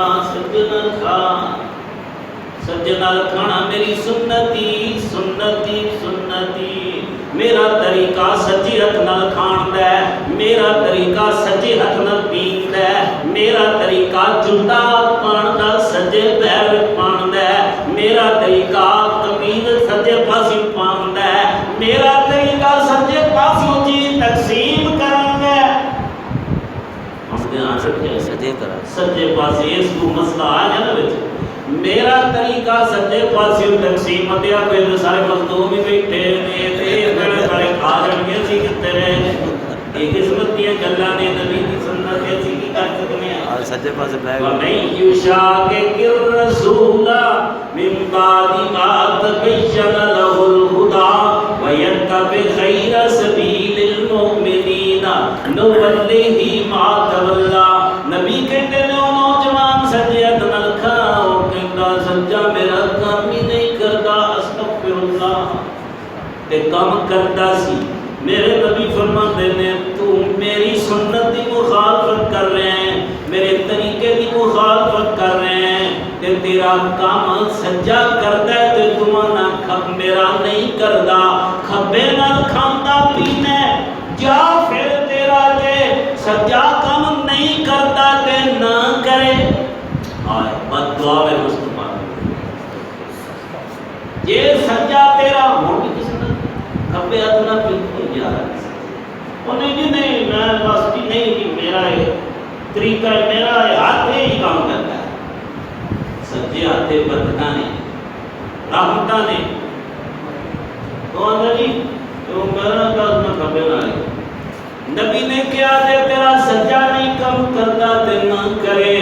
S1: سجنا کھانا میری سنتی سنتی سنتی میرا طریقہ سجی ہاتھ نال کھان دا ہے میرا طریقہ سجے ہاتھ نال پین دا ہے میرا طریقہ جوتا پان دا سجے پیر وچ پان دا ہے میرا طریقہ قمیض سجے پاسے پان دا ہے میرا طریقہ سجے پاسے جی تقسیم کرن دا ہے ہم دھیان رکھیں سجے پاسے اس کو مسئلہ آ جائے نا وچ میرا طریقہ سجے پاسے تقسیم دیا کوئی سارے مزدور بھی بیٹھے نے تے سارے کھا جان گے سی کتے رہے یہ قسمت دیا گلاں نے نبی دی سنت ایسی کی کر سکنے ہیں سجے پاسے بیٹھ ومن یشاقق الرسول من بعد ما تبین له الهدى ويتبع غير سبيل المؤمنين نوله ما تولى نبی کہتے ہیں نوجوان سجے نال کھاؤ کہتا سجا میرا کام ہی نہیں کرتا استغفر اللہ تے کام کرتا سی میرے نبی فرماتے ہیں تو میری سنت کی مخالفت کر رہے ہیں میرے طریقے کی مخالفت کر رہے ہیں تے تیرا کام سجا کرتا ہے تے تمہارا کھب میرا نہیں کرتا کھبے نال کھاندا پینا جا پھر تیرا تے سجا کام نہیں کرتا تے نہ کرے آئے بد دعا میں مصطفیٰ یہ سجا تیرا ہو بھی کس نے کھبے ہاتھ نہ پین ہو جا رہا انہیں جی نہیں میں بس کی نہیں کہ میرا ہے طریقہ ہے میرا ہے ہاتھ ہی کام کرتا ہے سجے ہاتھے برکتاں نے رحمتاں نے تو اندر جی تو میرا کام میں کھبے نہ ہے نبی نے کیا دے تیرا سجا نہیں کم کرتا تے نہ کرے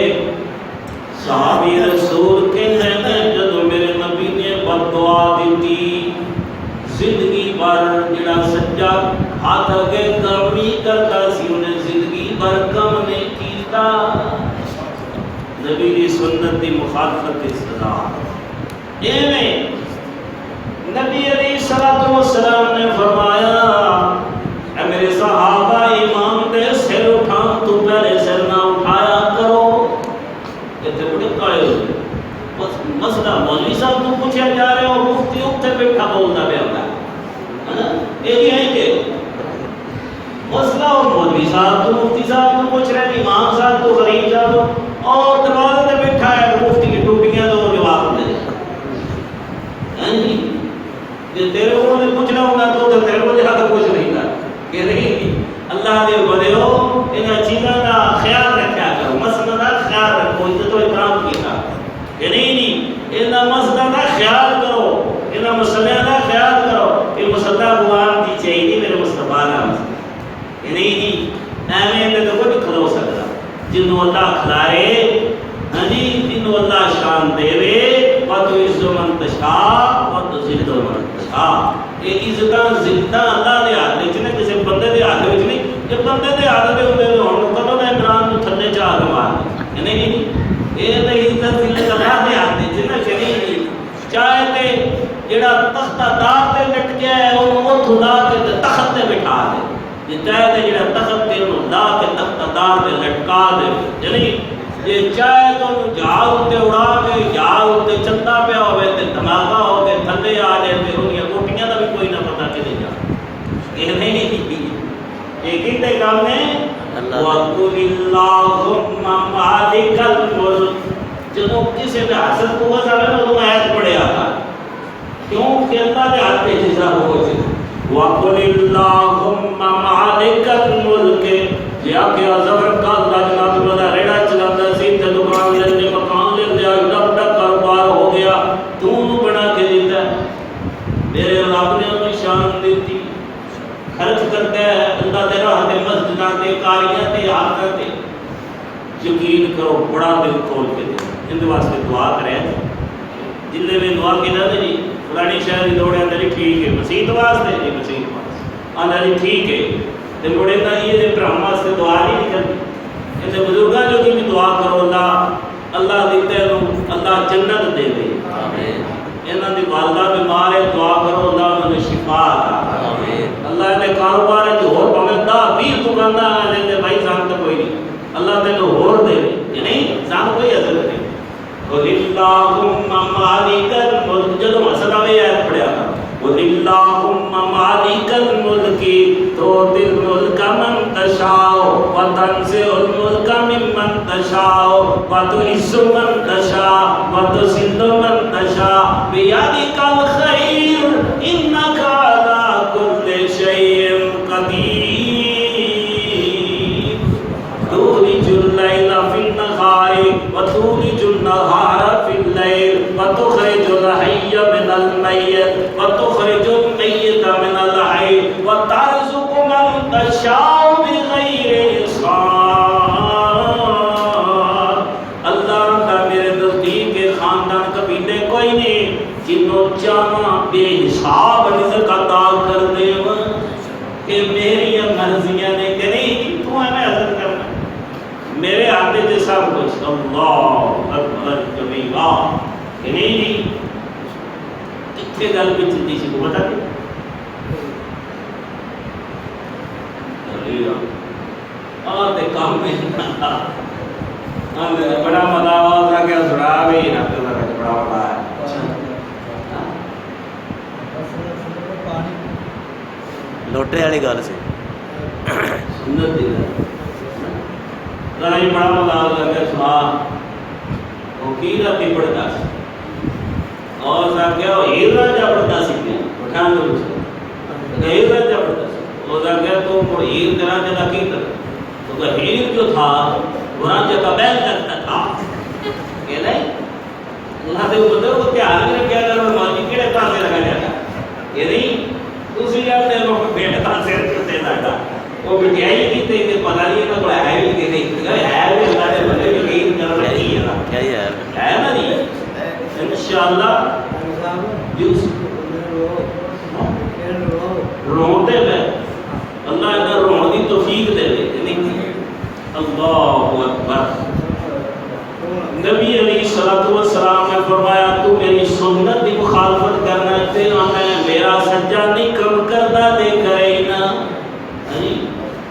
S1: صحابی رسول کہتے ہیں جب میرے نبی نے بد دعا دیتی زندگی بھر جڑا سجا ہاتھ اگے کام ہی کرتا سی انہیں زندگی بھر کم نہیں کیتا نبی دی سنت دی مخالفت کی سزا ایویں نبی علیہ الصلوۃ والسلام نے فرمایا اے میرے صحابہ امام دے سر اٹھا تو پہلے سر نہ اٹھایا کرو کہتے بڑے قائل مسئلہ مولوی صاحب کو پوچھا جا رہے ہو مفتی اتنے بیٹھا بولتا پیا ہوتا ہے یہ ہے کہ مسئلہ اور مولوی صاحب تو مفتی صاحب کو پوچھ رہے ہیں امام صاحب کو غریب صاحب کو اور دروازے پہ بیٹھا ہے مفتی کی ٹوپیاں تو جواب دے یہ تیرے کو نے پوچھنا ہوگا تو تیرے کو دیکھا تو کچھ نہیں تھا کہ نہیں اللہ دے بڑے ہو ان چیزوں کا خیال رکھا کرو مسئلہ کا خیال رکھو عزت و اکرام کیا کہ نہیں ان مسئلہ کا خیال کرو ان مسئلے کا خیال کرو یہ مسئلہ بوان دی چاہیے میرے مصطفیٰ کا کہ نہیں ایویں تو کوئی کھلو سکتا جنوں اللہ کھلارے ہاں جی جنوں اللہ شان دے وَتُعِزُّ مَن تَشَاءُ وَتُذِلُّ مَن تَشَاءُ یہ عزتاں ذلتاں اللہ دے ہاتھ وچ نے کسی بندے دے ہاتھ وچ نہیں کہ بندے دے ہاتھ دے ہوندے ہن کدوں میں عمران نوں تھلے چا کے مار نہیں یہ نہیں عزت ذلت اللہ دے ہاتھ وچ نہ چلی چاہے تے جڑا تختہ دار تے لٹ گیا ہے وہ خدا کے تخت تے بٹھا دے یہ چاہے تے جڑا تخت تے لا کے تختہ دار تے لٹکا دے یعنی یہ چاہے تو جہاز تے اڑا کے جہاز تے چلتا پیا ہوئے تے دھماکہ ہو کے تھلے آ جائے تے انہاں کوٹیاں دا بھی کوئی نہ پتہ چلے جا یہ نہیں یہ کتے کام نے وَقُلِ اللَّهُمَّ مَالِكَ الْمُلْكِ جدوں کسی نے حسد کو وزا ہے تو آیت پڑھے آتا کیوں کہ اللہ کے ہاتھ پہ جزا ہو جائے وَقُلِ اللَّهُمَّ مَالِكَ الْمُلْكِ یا کہ زبر کا اللہ جناب اللہ ریڑا چلاتا سی تے دکان لے مکان لے لیا ڈب ڈب کاروبار ہو گیا تو بنا کے دیتا ہے میرے رب نے انہیں شان دیتی خرچ کرتا ہے اللہ دے راہ تے مسجداں تے کاریاں تے حاجتاں تے، یقین کرو بڑا دل کھول کے دے ان واسطے دعا کرے جلے میں دعا کی نہ جی فلانی شہر دی دوڑے اندر ٹھیک ہے مسیح واسطے جی مسیح واسطے آندا جی ٹھیک ہے تے مڑے تا یہ بھرا واسطے دعا نہیں کرنی ایسے بزرگاں جو کہ دعا کرو اللہ دی تینوں اللہ جنت دے دے آمین انہاں دی والدہ بیمار ہے دعا کرو اللہ انہیں شفا عطا آمین اللہ نے کاروبار ہے جو اور پاویں 10-20 دکاندار ہیں تے بھائی سان تے کوئی نہیں اللہ تینوں اور دے دے یہ نہیں سان کوئی حاصل نہیں وَلِلَّهُمَّ مَالِكَ الْمُلْكِ جدوں مسئلہ میں آیت پڑھیا وَلِلَّهُمَّ مَالِكَ الْمُلْكِ تُؤْتِي الْمُلْكَ مَن تَشَاءُ وَتَنزِعُ الْمُلْكَ مِمَّن تَشَاءُ وَتُعِزُّ مَن تَشَاءُ وَتُذِلُّ مَن تَشَاءُ بِيَدِكَ الْخَيْرُ إِنَّكَ عَلَى كُلِّ شَيْءٍ قَدِيرٌ تُولِجُ اللَّيْلَ فِي النَّهَارِ وَتُولِجُ النَّهَارَ فِي اللَّيْلِ وَتُخْرِجُ الْحَيَّ مِنَ الْمَيِّتِ وَتُخْرِجُ الْمَيِّتَ مِنَ الْحَيِّ وَتَرْزُقُ مَن تَشَاءُ بِغَيْرِ حساب اللہ کا میرے نزدیک کے خاندان قبیلے کوئی نہیں جنہوں چاہاں بے حساب رزق عطا کر دے کہ میری مرضیاں نے کہ نہیں تو ہمیں حضرت کرنا میرے آتے تھے سب کچھ اللہ اکبر کبیرہ کہ نہیں کتنے گل بھی چلتی سی کو بتا دیں آتے کام میں بڑا مزہ آتا کہ سنا بھی نہ تو بڑا بڑا ہے
S3: لوٹے والی گل سی
S1: سنت دی گل بڑا مزہ آتا کہ سنا وہ کی راتی پڑھتا سی اور سا کیا وہ ہیر راجہ پڑھتا سی پٹھان دو ہیر راجہ پڑھتا سی وہ سا کیا تو ہیر کرا جگہ کی طرح تو ہیر جو تھا وہ راجہ کا بیل کرتا تھا کہ نہیں اللہ دے اوپر وہ تیار نہیں کیا کر وہ ماجی کیڑے پاسے لگا جاتا یہ نہیں دوسری اپنے لوگ بیٹھ پاسے کرتے تھا وہ مٹھائی کی تے پتہ نہیں نہ کوئی ہے بھی کہ نہیں ہے بھی اللہ دے بندے بھی ہیر کر رہی ہے نا
S3: کیا ہے
S1: نا نہیں انشاءاللہ یوسف روتے میں اللہ ادھر روح دی توفیق دے دے اللہ اکبر نبی علیہ الصلوۃ والسلام نے فرمایا تو میری سنت کی مخالفت کرنا تے میں میرا سجا نہیں کم کردا دے کرے نا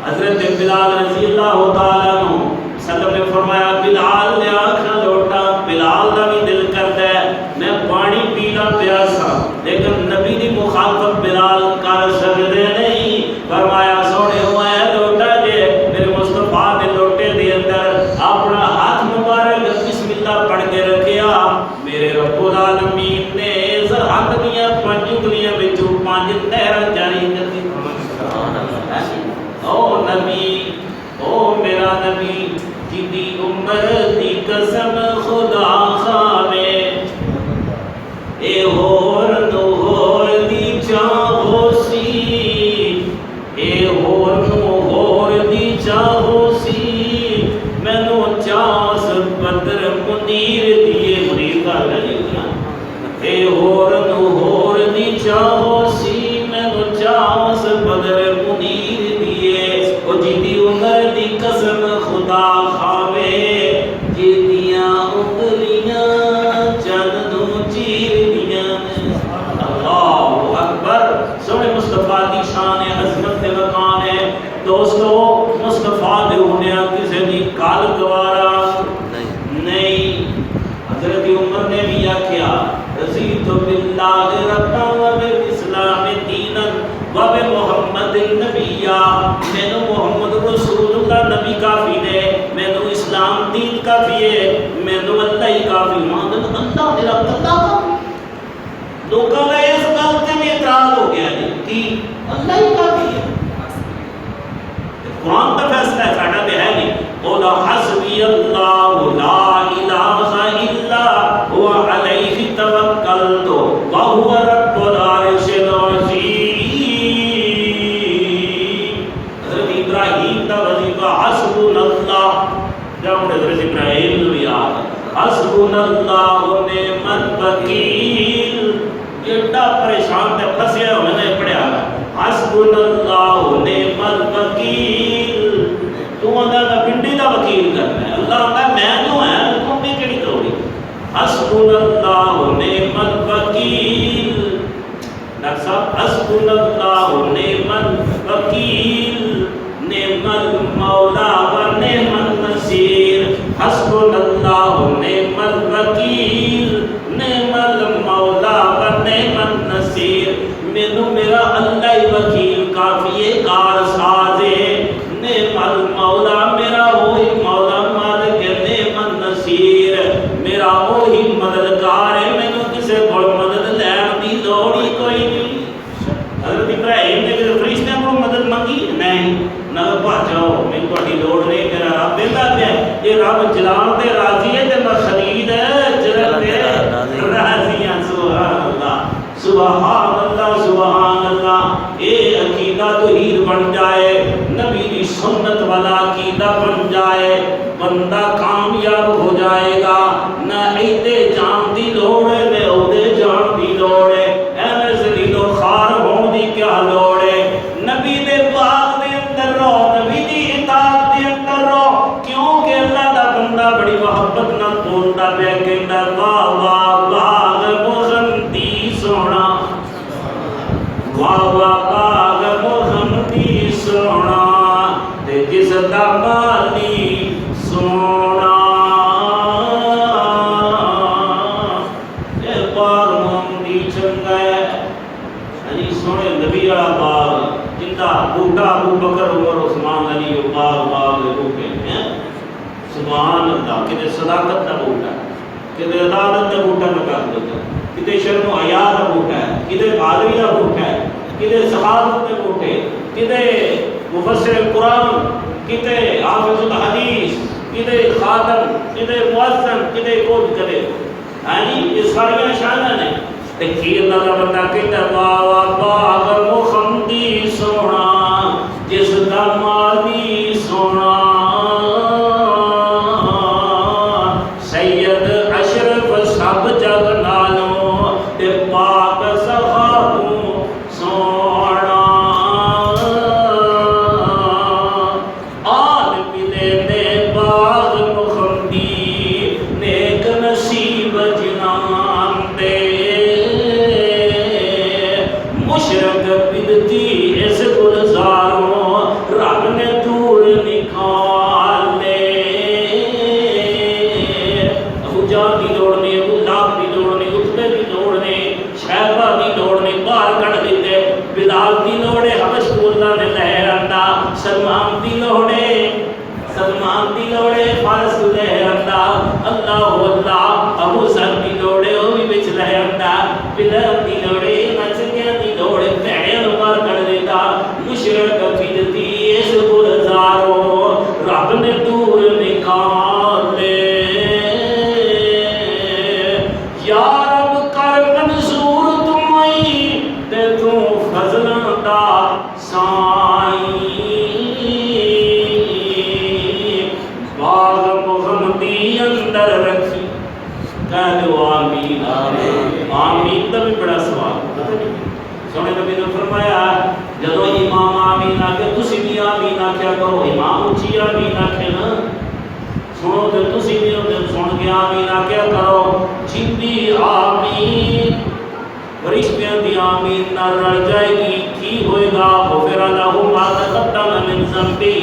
S1: حضرت بلال رضی اللہ تعالی عنہ وسلم نے فرمایا بلال نے آنکھاں لوٹا بلال دا بھی دل کردا ہے میں پانی پینا پیاسا لیکن نبی دی مخالفت بلال کر سکدے نہیں فرمایا سونے ہوئے لوٹا جے میرے مصطفیٰ نے لوٹے دے اندر اپنا ہاتھ مبارک بسم اللہ پڑھ کے رکھیا میرے رب العالمین نے ہاتھ دیاں 5 انگلیاں وچوں 5 نہراں جاری کر دی او نبی او میرا نبی جدی عمر دی قسم خدا خاوے اے ہور نو ہور دی چاہو سی اے ہور نو ہور دی چاہو سی مینو چاس بدر منیر دیے منیر کا لگی اے ہور نو ہور دی چاہو سی مینو چاس بدر منیر دیے او جدی عمر دی قسم خدا خاوے جدیاں انگلیاں چند دو چیر دیاں اللہ اکبر سونے مصطفیٰ دی شان عظمت دے مکان ہے دوستو مصطفیٰ دے ہونے کسی دی کال گوارا نہیں حضرت عمر نے بھی کیا رضیت باللہ ربا و بالاسلام دینا و بمحمد النبیہ میں نے محمد رسول اللہ نبی کافی نے میں نے اسلام دین کافی ہے میں نے اللہ ہی کافی ماندن اللہ میرا اللہ لوگوں کا اس گل تے میں اعتراض ہو گیا کہ اللہ ہی کافی ہے قرآن کا فیصلہ ہے ساڈا تے ہے نہیں قل حسبی اللہ لا الہ الا هو علیہ توکلت وهو رب العرش العظیم سبحان اللہ، اے عقیدہ توحید بن جائے، نبی دی سنت والا عقیدہ بن جائے، بندہ کامیاب ہو جائے گا۔ نہ ایتے جان دی لوڑ ہے نہ اودے جان دی لوڑ ہے، ایویں ذلیل و خوار ہون دی کیا لوڑ ہے؟ نبی دے باغ دے اندر رہو، نبی دی اطاعت دے اندر رہو، کیونکہ اللہ دا بندہ بڑی محبت نال بولدا پیا، کہندا واہ واہ باغ محمدی سونا، واہ واہ باغ محمدی سونا، تے جس دا مالی سونا، اے باغ محمدی چنگا ہے، یعنی سونے نبی والا باغ جندا بوٹا ابو بکر عمر عثمان علی وہ باغ روکے ہیں، سبحان اللہ، کدے صداقت دا بوٹا ہے، کدے عدالت دا بوٹا لگا دیتا، کدے شرم و حیا دا بوٹا ہے، کدے بہادری دا بوٹا ہے، کدے صحابت دے بوٹے، کدے مفسر قرآن، کدے حافظ الحدیث، کدے خاتم، کدے مؤذن، کدے کوٹ کدے، یعنی یہ ساری شانہ نے دیکھیے اللہ کا بندہ کہتا واہ واہ باغ محمدی سونا، جس دا مالی سونا، سید اشرف سب جگ نالوں تے پاک صحابوں سونا، آل ملے نے باغ محمدی، نیک نصیب جنان دے، مشرق بدتی اس گلزاروں رب نے دور نکال لے، ابو جان دی لوڑ نہیں، ابو لہب دی لوڑ نہیں، عتبہ دی لوڑ نہیں، شیبہ دی لوڑ نہیں، باہر کٹ دیتے، بلال دی لوڑے حبش کو اللہ نے لہر آندا، سلمان دی لوڑے، سلمان دی لوڑے فارس کو لہر آندا، اللہ اللہ، ابو ذر دی لوڑے وہ بھی بچ لہر آندا، بلال دی لوڑے نچنیاں دی لوڑے پیڑے باہر کٹ دیتا، مشرق بدتی اس گلزاروں رب نے دور نکال لے، یا رب کر منظور تمہیں تے تو فضلاں دا سائیں، باغ محمدی اندر رکھی، کہہ دو آمین، آمین دا بھی بڑا سوال، سونے نبی نے فرمایا جدو امام آمین آکے تسی بھی آمین آکیا کرو، امام اچھی آمین آکے نا، سنو تے تسی بھی سن کے آمین آکیا کرو، جن دی آمین فرشتیاں دی آمین نہ رل جائے گی کی ہوئے گا، غفر لہ ما تقدم من ذنبہ،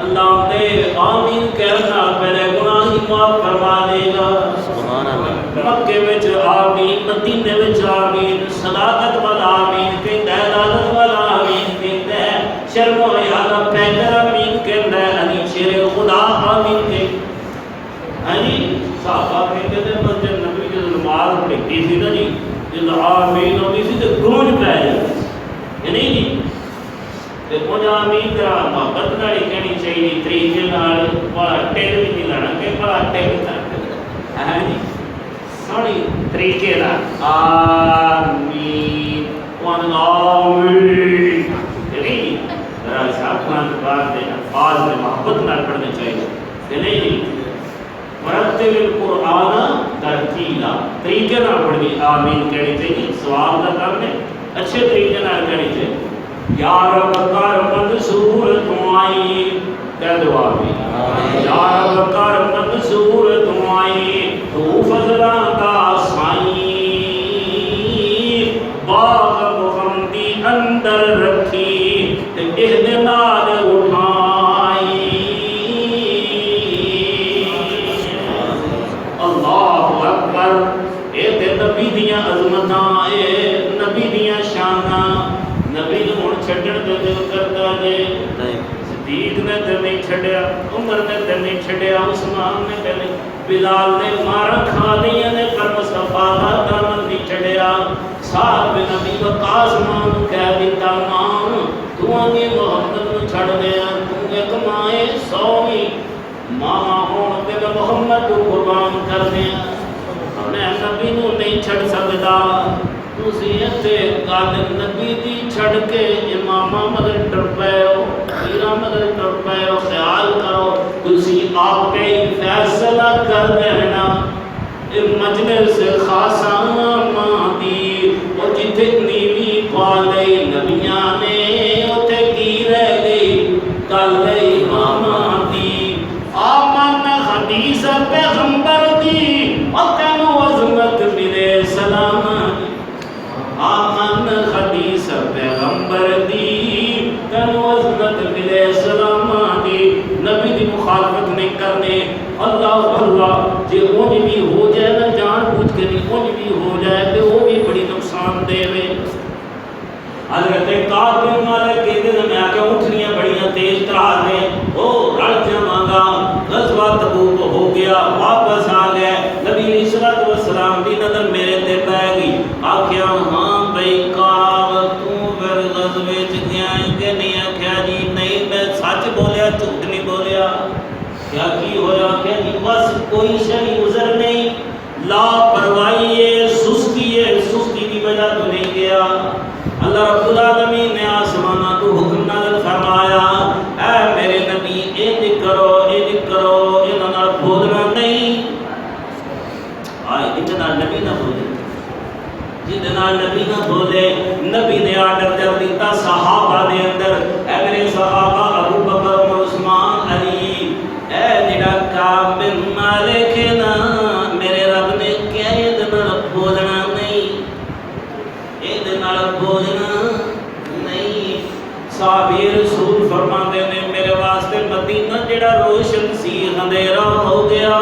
S1: اللہ نے آمین کہنا پہلے گناہ معاف فرما دے گا،
S3: سبحان اللہ،
S1: مکے وچ آمین، مدینے وچ آمین، صداقت والا آمین کہندا ہے، عدالت والا آمین کہندا ہے، شرم و حیا دا پیکر آمین کہندا ہے، علی شیر خدا آمین کہندا ہے، علی صحابہ کہندے نے مسجد نبی جے نماز پڑھتی سی نا جی، جے آمین ہوندی سی تے گونج پے جاندی سی، نہیں جی، تے کچھ آمین دا محبت نال کہنی چاہیے، طریقے نال بڑا ٹیل بھی نہیں لانا کہ بڑا ٹیل کرنا ہے جی، سوڑی طریقے نال آمین وان آمین، نہیں جی، ذرا شاپان بات دے الفاظ میں محبت نال پڑھنے چاہیے، نہیں جی، مرتب القرآن ترتیلا، طریقے نال پڑھنی، آمین کہنی چاہیے، سوال دا کام ہے، اچھے طریقے نال کہنی چاہیے، یا رب کر منظور دعائیں، کہہ دو آمین، یا رب کر منظور دعائیں، تو فضلاں دا سائیں، باغ محمدی اندر رکھی تے اہدنال اٹھائیں، اللہ اکبر، اے تے نبی دیاں عظمتاں، اے نبی دیاں شاناں، نبی نوں ہن چھڈن تے دل کردا جے، صدیق نے تے نہیں چھڈیا، عمر نے تے نہیں چھڈیا، عثمان نے تے نہیں، بلال نے مارا کھا لیا نے پر مصطفیٰ دا دامن نہیں چھڈیا، سعد بن ابی وقاص ماں نوں کہہ دتا، ماں تو آنی محمد نوں چھڈ دیا، تو ایک مائے سوئی ماں ہون تے میں محمد کو قربان کر دیا، میں نبی نوں نہیں چھڈ سکدا، تسی اتھے گل نبی دی چھڑ کے امامہ مگر ٹر پے ہو، پیرا مگر ٹر پے ہو. خیال کرو تسی آپ کے فیصلہ کر دینا مجلس خاصا ماندی اور جتھے نیوی پالے نبیاں نے اتھے کی رہ گئی کل گئی ماما دی. آمن حدیث پیغمبر دی اور تینو عظمت ملے سلام. آمن حدیث پیغمبر دی تینو عظمت ملے سلام دی. نبی دی مخالفت نہیں کرنے. اللہ اللہ جے اونج بھی ہو جائے نا جان بوجھ کے بھی اونج بھی ہو جائے تو وہ بھی بڑی نقصان دے وے. حضرت کعب بن مالک کہتے ہیں میں آکے اٹھنیاں بڑیاں تیز ترار ہیں او رڑ جماں گا. غزوہ تبوک ہو گیا واپس آ گئے. نبی علیہ الصلوۃ والسلام دی نظر میرے تے پے گئی. آکھیا ہاں بھئی کعب تو پھر غزوے چ گیا کہ نہیں؟ آکھیا جی نہیں میں سچ بولیا جھوٹ نہیں بولیا. کیا کی ہویا کہ جی بس کوئی شئی عذر نہیں، لاپرواہی ہے، سستی ہے، سستی کی وجہ تو نہیں گیا. اللہ رب العالمین نے آسمانہ تو حکم نازل فرمایا اے میرے نبی انج کرو انہاں نال بولنا نہیں. آئے اتنا نبی نہ بولے جتنا نبی نہ بولے. نبی نے آرڈر دے دیتا صحابہ دے اندر اے میرے صحابہ ابو بکر عمر عثمان علی اے جڑا کعب بن مالک نا میرے رب نے کیا یہ نال بولنا نہیں، یہ نال بولنا نہیں. صحابی رسول فرماتے نے میرے واسطے مدینہ جڑا روشن سی اندھیرا ہو گیا.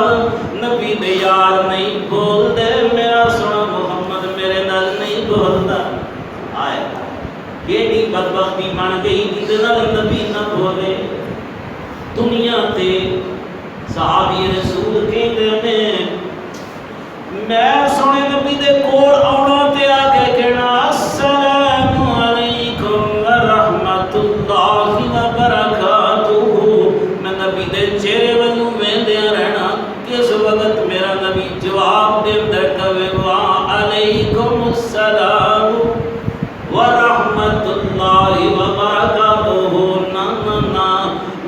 S1: نبی دے یار نہیں بول دے میرا سونا محمد میرے نال نہیں بولدا. آئے کیڑی بدبختی بن گئی جس نال نبی نہ بولے. دنیا تے صحابی رسول کہتے ہیں میں سونے نبی دے کول آنا تے آ کے کہنا السلام علیکم ورحمۃ اللہ وبرکاتہ. میں نبی دے چہرے والوں ویندیا رہنا کس وقت میرا نبی جواب دے اندر کہے وعلیکم السلام ورحمۃ اللہ وبرکاتہ. نا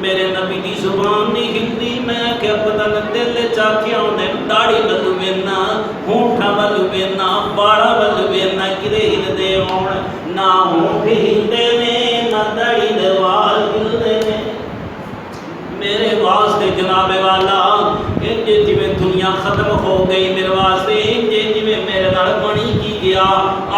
S1: میرے نبی دی زبان نہیں ہلدی. میں کیا پتہ نہ دل چاکیا ہونے داڑھی ولو وینا ہونٹاں ولو وینا باڑا ولو وینا کدے ہلدے ہون نہ ہونٹ ہلدے نے نہ داڑھی دے وال ہلدے نے. میرے واسطے جناب والا انج جویں دنیا ختم ہو گئی میرے واسطے انج جویں میرے نال بنی کی گیا.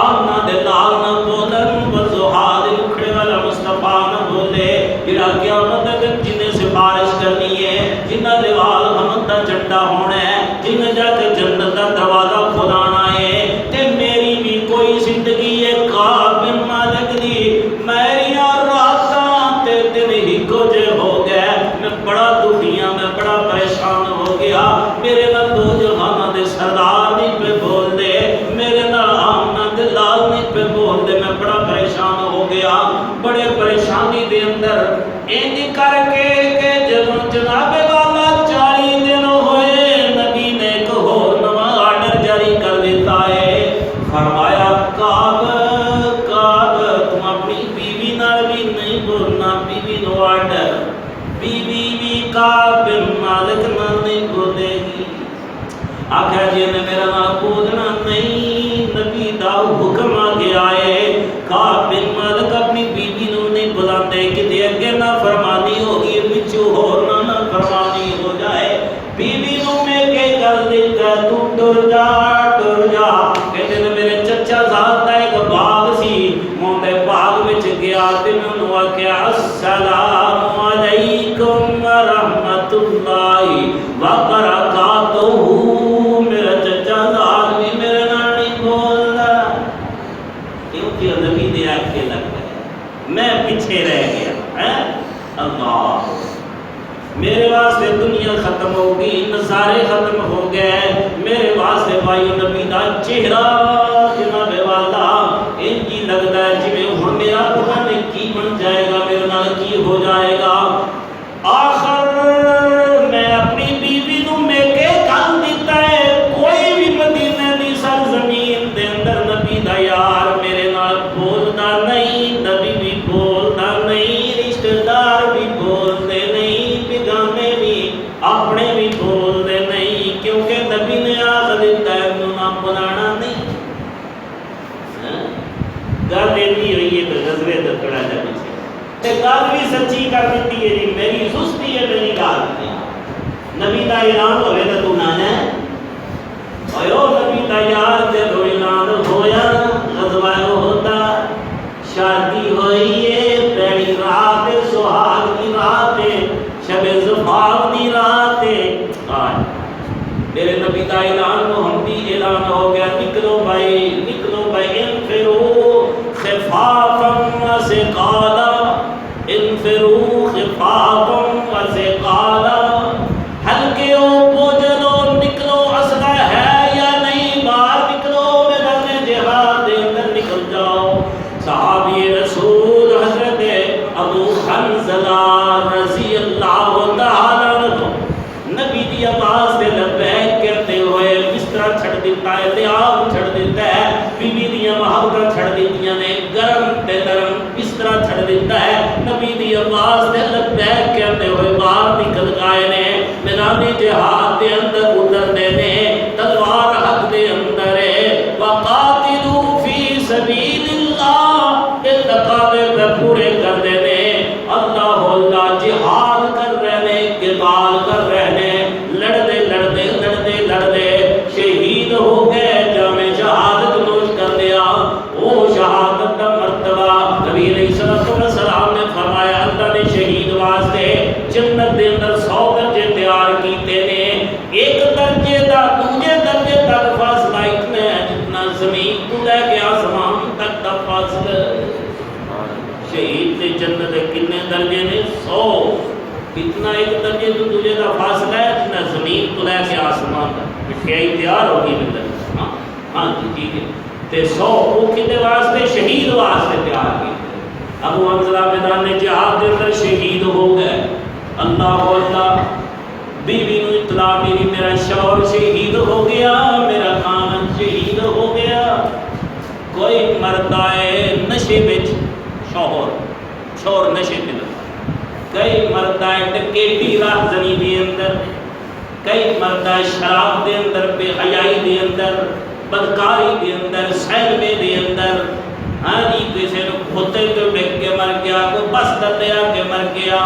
S1: آمنا دے لال نہ بولن وضحا دے اکھڑے والا مصطفیٰ نہ بولے. جڑا قیامت تک جنہیں سفارش کرنی ہے جنہ دے وال حمد دا جھنڈا ہونا ہے جنہیں جا کے جنت دا دروازہ کھلانا ہے تے میری بھی کوئی زندگی ہے کعب بن مالک دی. میری راتاں تے دن ہکو جے ہو گئے. میں بڑا دکھیاں میں بڑا پریشان ہو گیا. میرے نال دو جہاناں دے سردار نہیں پہ بول دے میرے نال آمنا دے لال نہیں پہ بول دے. میں بڑا پریشان ہو گیا بڑے پریشانی دے اندر انج کر کے کہ جب جناب والا 40 دن ہوئے نبی نے ایک اور نواں آرڈر جاری کر دیتا ہے. فرمایا کعب تم اپنی بیوی نال بھی نہیں بولنا. بیوی نو آرڈر بیوی بھی کعب بن مالک نال نہیں بولے گی. آخیا جی نے میرا نال بولنا نہیں. نبی دا حکم آ گیا ہے کعب بن مالک اپنی بیوی نو نہیں بلاندے کہ اگے نہ فرمانی ہوگی پچھو ہور نہ فرمانی ہو جائے. بیوی نو میں کہ کر دیتا تو ٹر جا کہتے نے میرے چچا زاد دا ایک باغ سی موندے باغ وچ گیا تے میں انہوں آکھیا السلام علیکم ورحمۃ اللہ وبرکاتہ. میرا چچا زاد بھی میرے نال نہیں بولدا کیونکہ نبی دے آکھے لگ گئے میں پیچھے رہ گیا. اللہ میرے واسطے دنیا ختم ہو گئی نظارے ختم ہو گئے. میرے واسطے بھائی نبی دا چہرہ جناب والا انج ہی لگتا ہے جویں ہن میرا پتہ نہیں کی بن جائے گا میرے نال کی ہو جائے گا. آخر میں اپنی بیوی نو میں کہ کل دیتا ہے کوئی بھی مدینے دی سرزمین دے اندر نبی دا یار گل ایسی ہوئی ہے کہ غزوے تو تھوڑا جا پیچھے تے گل بھی سچی کر دیتی ہے جی میری سستی ہے میری گل نبی کا اعلان ہوئے تو تو نہ ہے او نبی کا یار تے تو اعلان ہویا غزوہ ہوتا شادی ہوئی ہے پہلی رات سہاگ کی رات شب زفاف کی رات آج میرے نبی کا اعلان محمدی اعلان ہو گیا نکلو بھائی انفرو خفافا وثقالا انفرو خفافا وثقالا ہلکے ہو بوجھلو نکلو اسلحہ ہے یا نہیں باہر نکلو میدان جہاد دے اندر نکل جاؤ صحابی رسول حضرت ابو حنظلہ رضی اللہ تعالیٰ عنہ نبی دی آواز سے لبیک کہتے ہوئے بستر چھڑ دیتا ہے لیاب چھڑ دیتا ہے بیوی دیاں محبتیں چھڑ دیتیاں نے گرم تے گرم بستر چھڑ دیتا ہے نبی دی آواز سے لبیک کہتے ہوئے باہر نکل گئے نے میدان جہاد دے اندر اترنے نے تلوار حق دے اندر ہے وقاتلوا فی سبیل اللہ یہ تقاضے پہ پورے کر دینے اللہ اللہ جہاد کر رہنے قتال کر رہنے لڑتے شہید ہو گئے جامع شہادت نوش کر لیا وہ شہادت کا مرتبہ نبی علیہ السلام نے فرمایا اللہ نے شہید واسطے جنت دے اندر 100 درجے تیار کیتے نے ایک درجے دا دوسرے درجے تک فاصلہ اتنا ہے جتنا زمین تو لے کے آسمان تک کا فاصلہ شہید تے جنت دے کتنے درجے نے 100 اتنا ایک درجے تو دوسرے کا فاصلہ ہے جتنا زمین تو لے کے آسمان تک مٹھائی تیار ہوگی ملت ہاں جی ٹھیک ہے تے 100 وہ کتنے واسطے شہید واسطے تیار کی ابو حنظلہ میدان جہاد دے اندر شہید ہو گئے اللہ بیوی نو اطلاع میری میرا شوہر شہید ہو گیا میرا خامن شہید ہو گیا کوئی مردا ہے نشے وچ شوہر نشے تے کئی مرد ڈکیٹی راہزنی دے اندر کئی مرد شراب دے اندر بے حیائی دے اندر بدکاری دے اندر سیلمے دے اندر ہاں جی کسی نے کھوتے تو ڈگ کے مر گیا کوئی بس دے آ کے مر گیا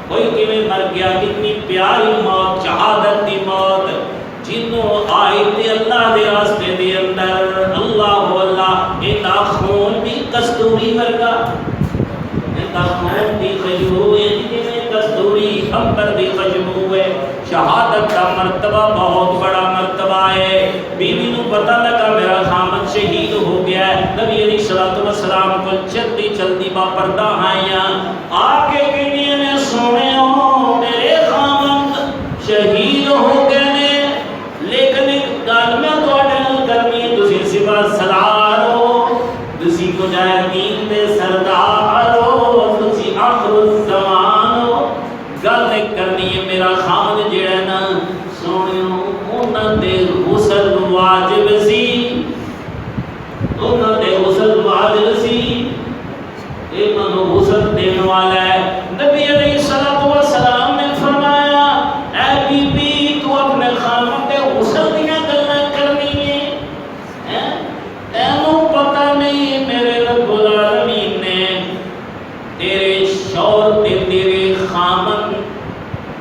S1: کوئی کیویں مر گیا کتنی پیاری موت شہادت دی موت جنوں آئی تے اللہ دے راستے دے اندر اللہ اینا خون بھی کستوری ورگا اینا خون بھی خوشبو کستوری امبر دی خوشبو ہے شہادت کا مرتبہ بہت بڑا مرتبہ ہے بیوی نو پتہ لگا میرا خامن شہید ہو گیا ہے نبی علیہ السلام کو چلتی با پردہ آئیاں آ کے کہنی نے سونے ہو میرے خامن شہید ہو گئے نے لیکن ایک گل میں تواڈے کرنی تسی سوا سلار ہو تسی کو جائے دین دے سردار ہو تسی آخر الزمان ہو گل ایک کرنی ہے میرا خامن جڑا نا سونیو انہاں دے غسل واجب سی انہاں دے غسل واجب سی انہاں نو غسل دین والا ہے نبی علیہ السلام نے فرمایا اے بی بی تو اپنے خامن دے غسل دیاں گلاں کرنی ہے اینو پتہ نہیں میرے رب العالمین نے تیرے شوہر تے تیرے خامن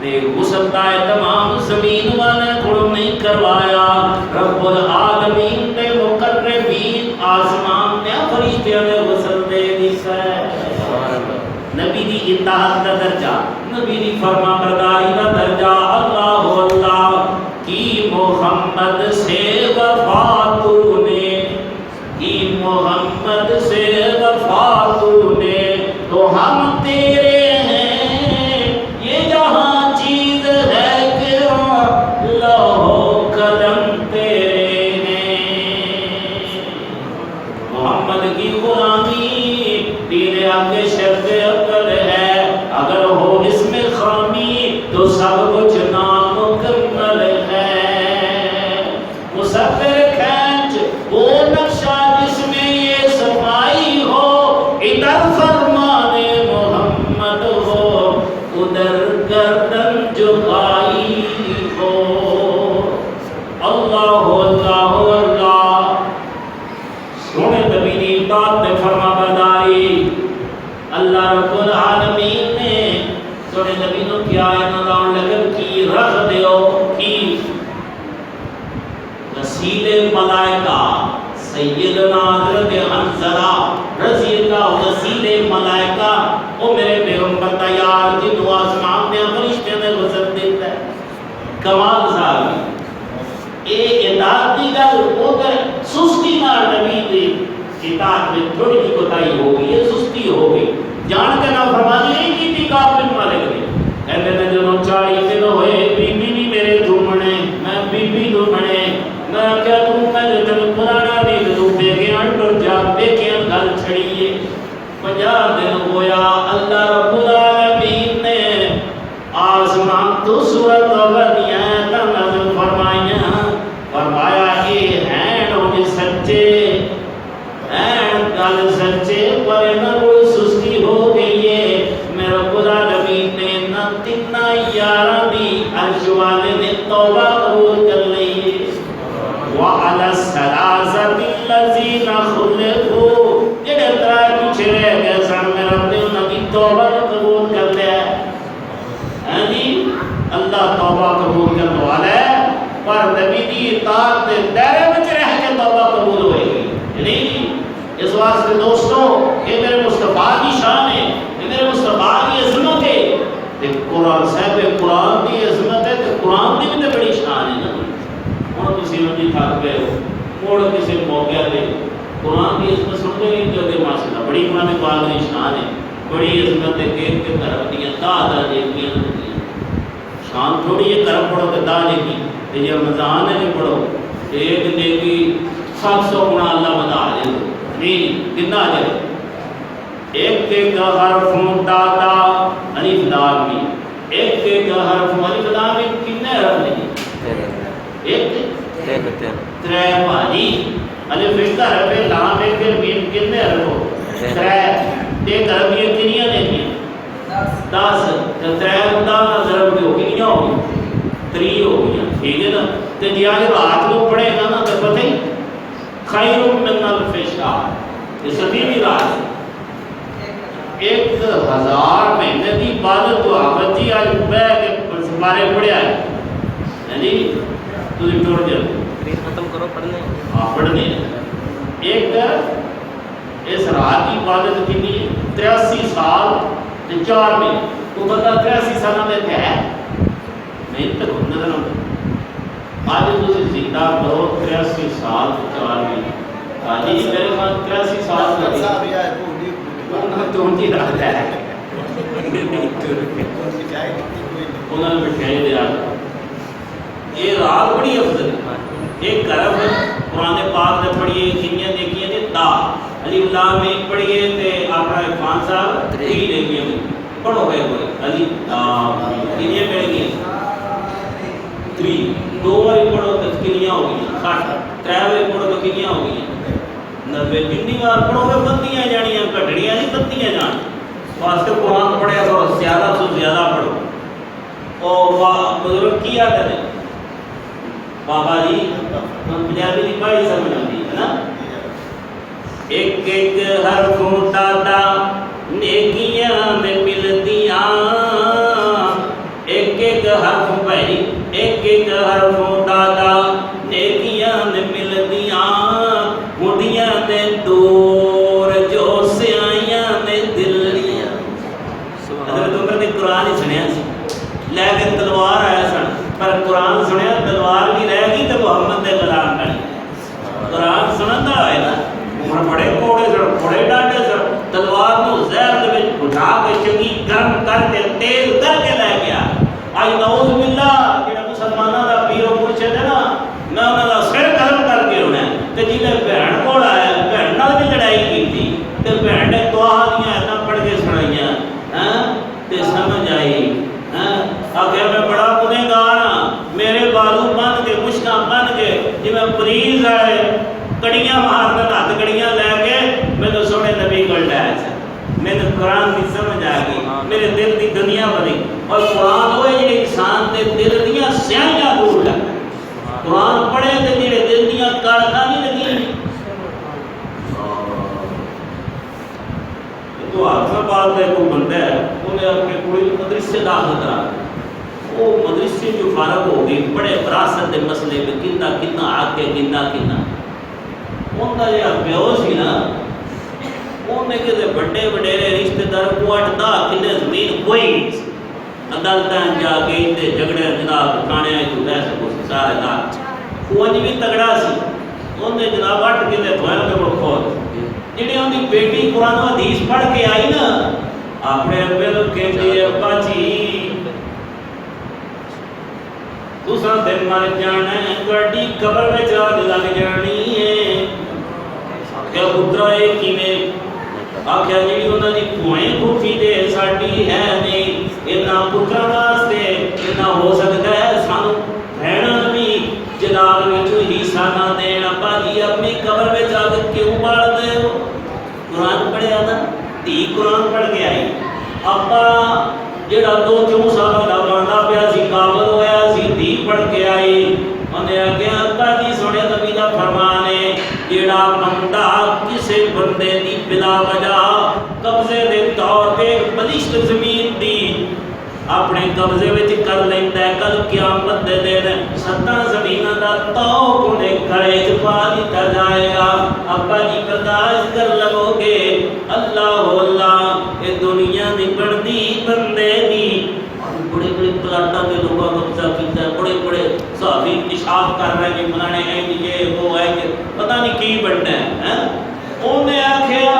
S1: دے غسل دا تمام زمین والے کو نہیں کروایا رب العالمین دے مقربین آسمان نے فرشتیاں نے غسل دے دیتا ہے نبی دی اطاعت دا درجہ نبی دی فرما برداری دا درجہ اللہ کی محمد سے وفا تو نے کی محمد سے وفا تو نے تو ہم تیرے ہیں یہ جہاں چیز ہے کہ لوہ قدم تیرے ہیں محمد کی غلامی تیرے آگے شرط اکبر ہے اگر ہو اس میں خامی تو سب کچھ نامکمل ہے مسافر کھینچ وہ نقشہ جس میں یہ صفائی ہو ادھر فرمان محمد ہو ادھر گردن جھکائی ہو اللہ اللہ اللہ سونے نبی دی اطاعت تے فرما برداری اللہ رب العالمین نے سونے نبی نو کیا انہاں دا لگن کی رکھ دیو کی رسیل ملائکہ سیدنا حضرت حنظلہ رضی اللہ رسیل ملائکہ او میرے پیغمبر تیار جنو آسمان نے فرشتے نے وزن دیتا ہے کمال صاحب اے اطاعت دی گل اوگر سستی نال نبی دی اطاعت میں تھوڑی جی کوتاہی ہو گئی ہے سستی ہو گئی جان کے نہ فرمانی نہیں کی تھی کافر مالک نے کہتے ہیں جو 40 دن ہوئے بی بی بھی میرے دھومنے میں بی بی دھومنے میں کیا تم میں جو تم پرانا بھی تو بیگیاں ٹر جا بیگیاں گل چھڑیے 50 دن ہویا اللہ رب العالمین نے آسمان تو سورت ودیاں نازل فرمایا اے ہیں انہیں سچے ہیں گل سچے پر نہ کوئی سستی ہو گئی ہے میرے رب العالمین نے نہ تینا یارہ دی عرش والے نے توبہ قبول کر لی ہے وعلى الثلاثة الذين خلفوا جڑے ترا پیچھے رہ گئے سن میرے رب نے نبی توبہ قبول کر لیا ہاں جی اللہ توبہ قبول کرنے والا ہے پر نبی دی اطاعت دے دائرے وچ رہ کے توبہ قبول ہوئے گی نہیں اس واسطے دوستو یہ میرے مصطفیٰ کی شان ہے یہ میرے مصطفیٰ کی عظمت ہے قرآن صاحب قرآن کی عظمت ہے تو قرآن کی بھی تو بڑی شان ہے نا ہوں کسی منجی تھک گئے ہو موڑ کسی موقع دے قرآن کی عظمت سن گئے جو کہ ماشاء اللہ بڑی قرآن پاک کی شان ہے بڑی عظمت ہے کہ طرف دیا دا دیکھیاں شان تھوڑی ہے کرم پڑھو تو دا دیکھی یہ رمضان ہے نہیں پڑھو ایک دیکھی 700 گنا اللہ بتا دے نہیں کتنا جائے ایک حرف دادا الف لام میم ایک حرف الف لام میم کتنے حرف نہیں ایک ترے بھائی الف ایک حرف ہے لام ایک میم کتنے حرف ہو ترے ایک حرف یہ کنیاں نہیں 10 ترے دا ضرب ہو کنیاں ہو 3 ہو گیا ٹھیک ہے نا تو جی آج رات کو پڑھے گا نا تو پتہ ہی خیر من الف شہر یہ سبھی بھی رات 1000 مہینے کی عبادت تو آفت جی آج بیٹھ کے بارے پڑھیا ہے یعنی تجھے ٹوڑ جائے
S3: ختم کرو پڑھنے
S1: پڑھنے ایک اس رات کی عبادت کی 83 سال 4 مہینے وہ بندہ 83 سال میں کیا ہے نہیں تک نظر آج تجھے زندہ کرو 83 سال 4 مہینے آج ہی میرے پاس 83 سال تو ان کی رات ہے انہوں نے بٹھائی دیا یہ رات بڑی افضل ہے ایک کرم ہے قرآن پاک نے پڑھیے کنیاں دیکھیے تھے دا علی اللہ میں پڑھیے تھے آپ نے 5 سال 3 دیکھیے پڑھو گئے ہوئے علی کنیاں پڑھ گئی 3 2 بار پڑھو تو کنیاں ہو گئی 60 3 بار پڑھو تو کنیاں ہو گئی 90 جتنی بار پڑھو گے بندیاں جانیاں کٹڑیاں نہیں بندیاں جان واسطے قرآن پڑھے تو زیادہ سے زیادہ پڑھو اور بزرگ کیا کرے بابا جی پنجابی کی بڑی سمجھ آتی ہے نا ایک ایک حرف دادا نیکیاں میں ملتیاں ایک ایک حرف بھائی ایک ایک حرف دادا نیکیاں میں ملتیاں مڑیاں میں دور جو سیاں میں دلیاں حضرت عمر نے قرآن ہی سنیا لیکن تلوار آیا سن پر قرآن سنیا تلوار بھی رہ گئی تو محمد دے غلام بن قرآن سنتا ہے نا عمر بڑے کوڑے سر بڑے ڈانٹے سر تلوار کو زہر دے وچ اٹھا کے چنگی گرم کر کے تیز کر کے لے گیا آج نعوذ باللہ جڑا مسلماناں دا پیر و مرشد ہے نا میں انہاں دا سر گرم کر کے ہونا تے جنے بہن کول آیا بہن نال بھی لڑائی کیتی تے بہن نے دعا دیاں ایسا پڑھ کے سنائیاں ہاں تے سمجھ آئی آگے میں بڑا گنہگار ہاں میرے بالو بن کے مشکاں بن کے جی میں پریز آئے کڑیاں مارنا ہاتھ کڑیاں لے کے میں تو سونے نبی کو لایا تھا میں نے قرآن کی سمجھ آ گئی میرے دل کی دنیا بنی اور قرآن ہوئے جی انسان کے دل دیا سیاحیاں دور لگ قرآن پڑھے تو جی دل دیا کارخانی لگی تو حافظآباد کا کوئی بندہ ہے انہیں اپنے کوئی مدرسے داخل کرا وہ مدرسے جو فارغ ہو گئی بڑے وراثت کے مسئلے میں کنا کنا آ کے کنا کنا ان کا جو پیو سی نا انہیں کسی بڑے وڈیرے رشتے دار کو 8-10 کلے زمین کوئی عدالتیں جا کے اندے جھگڑے جناب ٹھانے جو پیسے کو سارے نال کونج بھی تگڑا سی انہیں جناب 8 کلے دھویا کے بڑھ کھول جنہیں ان کی بیٹی قرآن و حدیث پڑھ کے آئی نا اپنے ابل کے لیے ابا جی تساں تے مر جانا ہے گاڑی قبر میں جا لگ جانی ہے کیا پترا ہے کیویں آکھیا جی انہاں دی پوئیں کھوٹی دے ساڈی ہے نہیں انہاں پتراں واسطے انہاں ہو سکتا ہے سانو بہناں بھی جناب وچوں حصہ نہ دین ابا جی اپنی قبر میں جا کے کیوں بال دے ہو قرآن پڑھیا نا دھی قرآن پڑھ کے آئی ابا جڑا 2-4 سال دا باندا پیا سی قابل ہویا سی دھی پڑھ کے آئی انہیں آگیا ابا جی سونے نبی دا فرمان ہے جڑا بندہ کسے بندے دی بلا وجہ قبضے دے طور پہ بلشت زمین دی اپنے قبضے وچ کر لیندا ہے کل قیامت دے دن 7 زمیناں دا تو انہیں گھڑے چ پا دتا جائے گا ابا جی برداشت کر لو گے اللہ اللہ اے دنیا دی بڑی بندے دی بڑے بڑے پلاٹاں دے لوگاں قبضہ کیتا ہے بڑے بڑے صحابی پیشاب کر رہے ہیں فلانے ہیں یہ وہ ہے کہ پتہ نہیں کی بننا ہے انہیں آکھیا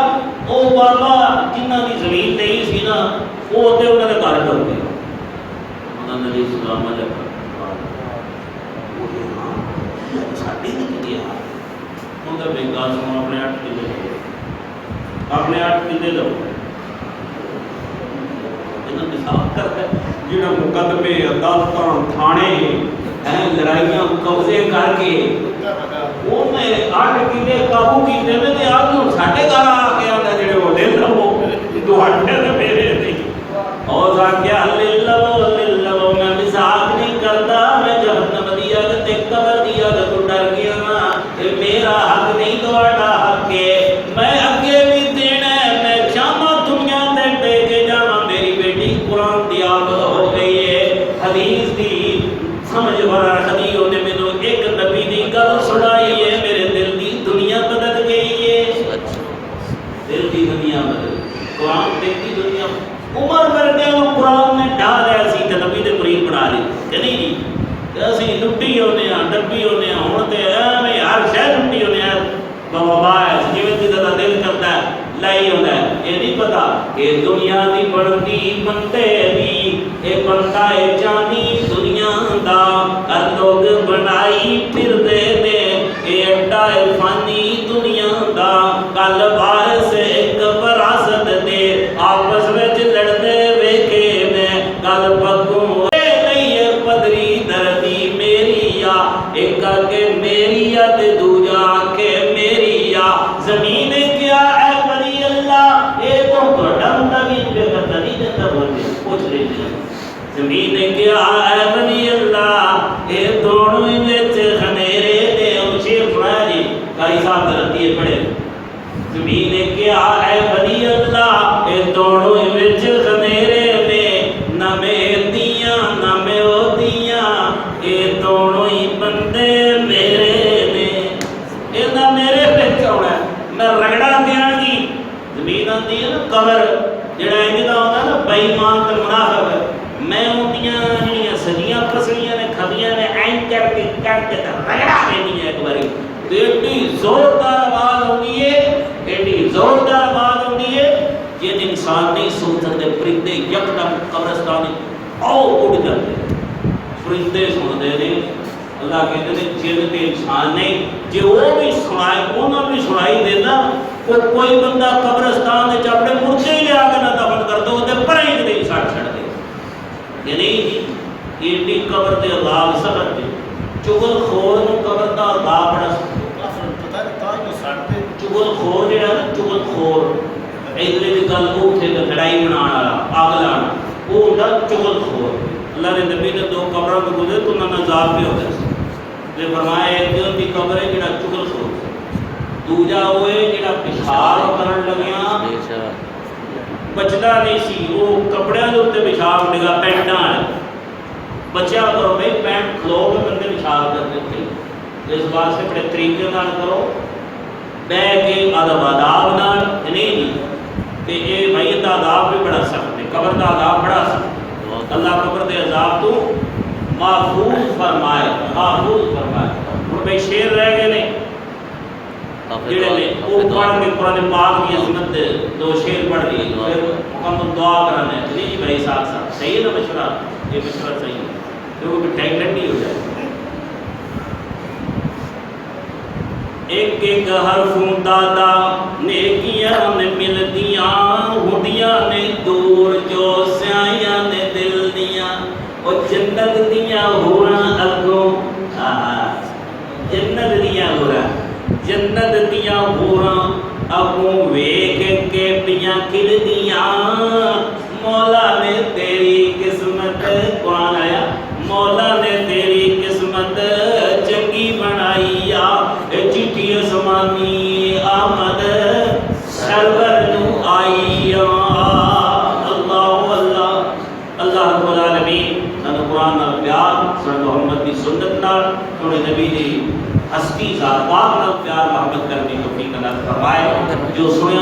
S1: او بابا جنہاں دی زمین نہیں سی نا وہ تے انہاں دے گھر ڈر گئے انہوں نے سلام علیکم ساڑی نہیں کیا انہوں نے بیگاز میں اپنے 8 کلے اپنے 8 کلے لو انہوں نے صاف کرتا ہے جنہوں مقدمے عدالتاں تھانے ہیں لڑائیاں قبضے کر کے انہیں 8 کلے قابو کیتے میں تے آگے ساڑھے گھر آ کے آتا جڑے وہ دل رہو دوہٹے نے میرے نہیں اور آگیا للہ میں مزاق نہیں کرتا میں جہنم دیا تے قبر دیا تو ڈر گیا نا میرا حق نہیں تہاڈا حق ہے میں اگے بھی دینا ہے میں جاواں دنیا تے دے کے جاواں میری بیٹی قرآن دی عادت ہو گئی ہے حدیث دی سمجھ بڑا خدی نے مینوں ایک نبی دی گل سنائی ہے میرے دل دی دنیا بدل گئی ہے دل دی دنیا بدل قرآن دی دنیا عمر ورگے قرآن نے ڈال رہا سی تے نبی دے مرید بنا لی کہ نہیں جی اسی لٹی ہونے ہاں ڈبی ہونے ہاں ہن تے ایویں ہر شے لٹی ہونے ہاں بابا باس جویں جدا دل کرتا ہے لائی ہوندا ہے یہ نہیں پتا کہ دنیا دی بڑی بندے دی اے بندہ اے جانی دنیا دا ہر لوگ بنائی پھر دے دے اے اڈا اے فانی دنیا دا کل بار سے ایک وراثت دے آپس وچ لڑدے ویکھے میں گل پگوں اے نہیں پدری دردی میری یا ایک کہ میری یا تے دوجا کہ میری یا زمین کیا اے بنی اللہ اے تو ڈم زمین پہ کرتا نہیں جاتا بولتے پوچھ رہے ہیں زمین کیا اے بنی اللہ اے دونوں وچ خنیرے دے اونچے فراجی کاری صاحب درتی ہے پڑھے زمین کیا اے بنی اللہ اے دونوں وچ خنیرے میں نہ میدیاں نہ میودیاں اے دونوں ہی بندے میرے نے اے نہ میرے وچ ہونا میں رگڑا دیاں گی زمین آندی ہے نا قبر جڑا انجدا ہوندا نا بے ایمان تے منافق میں اونتیاں جڑیاں سجیاں پسلیاں نے کھبیاں نے عین کر کے رگڑا دینی ہے ایک باری ایڈی زوردار آواز ہونی ہے ایڈی زوردار آواز ہونی ہے جن انسان نہیں سن سکتے پرندے یکدم قبرستان او اڑ جاتے پرندے سن دے نے اللہ کہتے ہیں جن تے انسان نہیں جے وہ بھی سنائے انہوں بھی سنائی دینا کوئی بندہ قبرستان وچ اپنے مردے لیا کے نہ دفن کر دو تے پرے ہی نہیں سٹ چھڑ دے کہ نہیں جی ایڈی قبر دے عذاب سخت دے چغل خور نو قبر دا عذاب بڑا
S4: پتہ نہیں تا جو سٹ دے
S1: چغل خور جڑا نا چغل خور ادھر دی گل اوتھے تے لڑائی بنان والا اگ لانا وہ ہوندا چغل خور اللہ نے نبی نے 2 قبراں کو گزرے تو انہاں عذاب بھی ہوتا ہے تے فرمایا ایک دی قبر ہے جڑا چغل خور دوجا ہوئے جڑا پیشاب کرن لگیا بچتا نہیں سی وہ کپڑے کے اتنے پیشاب نگا پینٹاں والے بچیا کرو بھائی پینٹ کھلو کے بندے پیشاب کر دیتے اس واسطے بڑے طریقے نال کرو بہ کے ادب آداب نال نہیں تے اے میت دا عذاب بھی بڑا سخت ہے قبر دا عذاب بڑا سخت ہے اللہ قبر دے عذاب تو محفوظ فرمائے ہن بھائی شیر رہ گئے نے جڑے نے وہ پڑھ کے قرآن پاک کی عظمت دو شیر پڑھ لیے پھر مکمل دعا کرنا ہے نہیں بھائی ساتھ ساتھ صحیح ہے نا مشورہ یہ مشورہ صحیح ہے کیونکہ ٹینشن نہیں ہو جائے ایک ایک حرفوں دادا نیکیاں نے ملدیاں ہڈیاں نے دور جو سیاں نے دل دیاں او جنت دیاں ہوراں اگوں جنت دیاں ہوراں جنت دیاں ہوراں اگوں ویکھ کے پیاں کھل دیاں مولا نے تیری قسمت قرآن آیا مولا نے تیری قسمت چنگی بنائی چٹھی آسمانی آمد سرور نو آئی اللہ اللہ اللہ رب العالمین سانو قرآن نال پیار سانو محمد دی سنت نال سونے نبی دی ہستی ذات پاک نال پیار محبت کرنے کی توفیق عطا فرمائے جو سنیا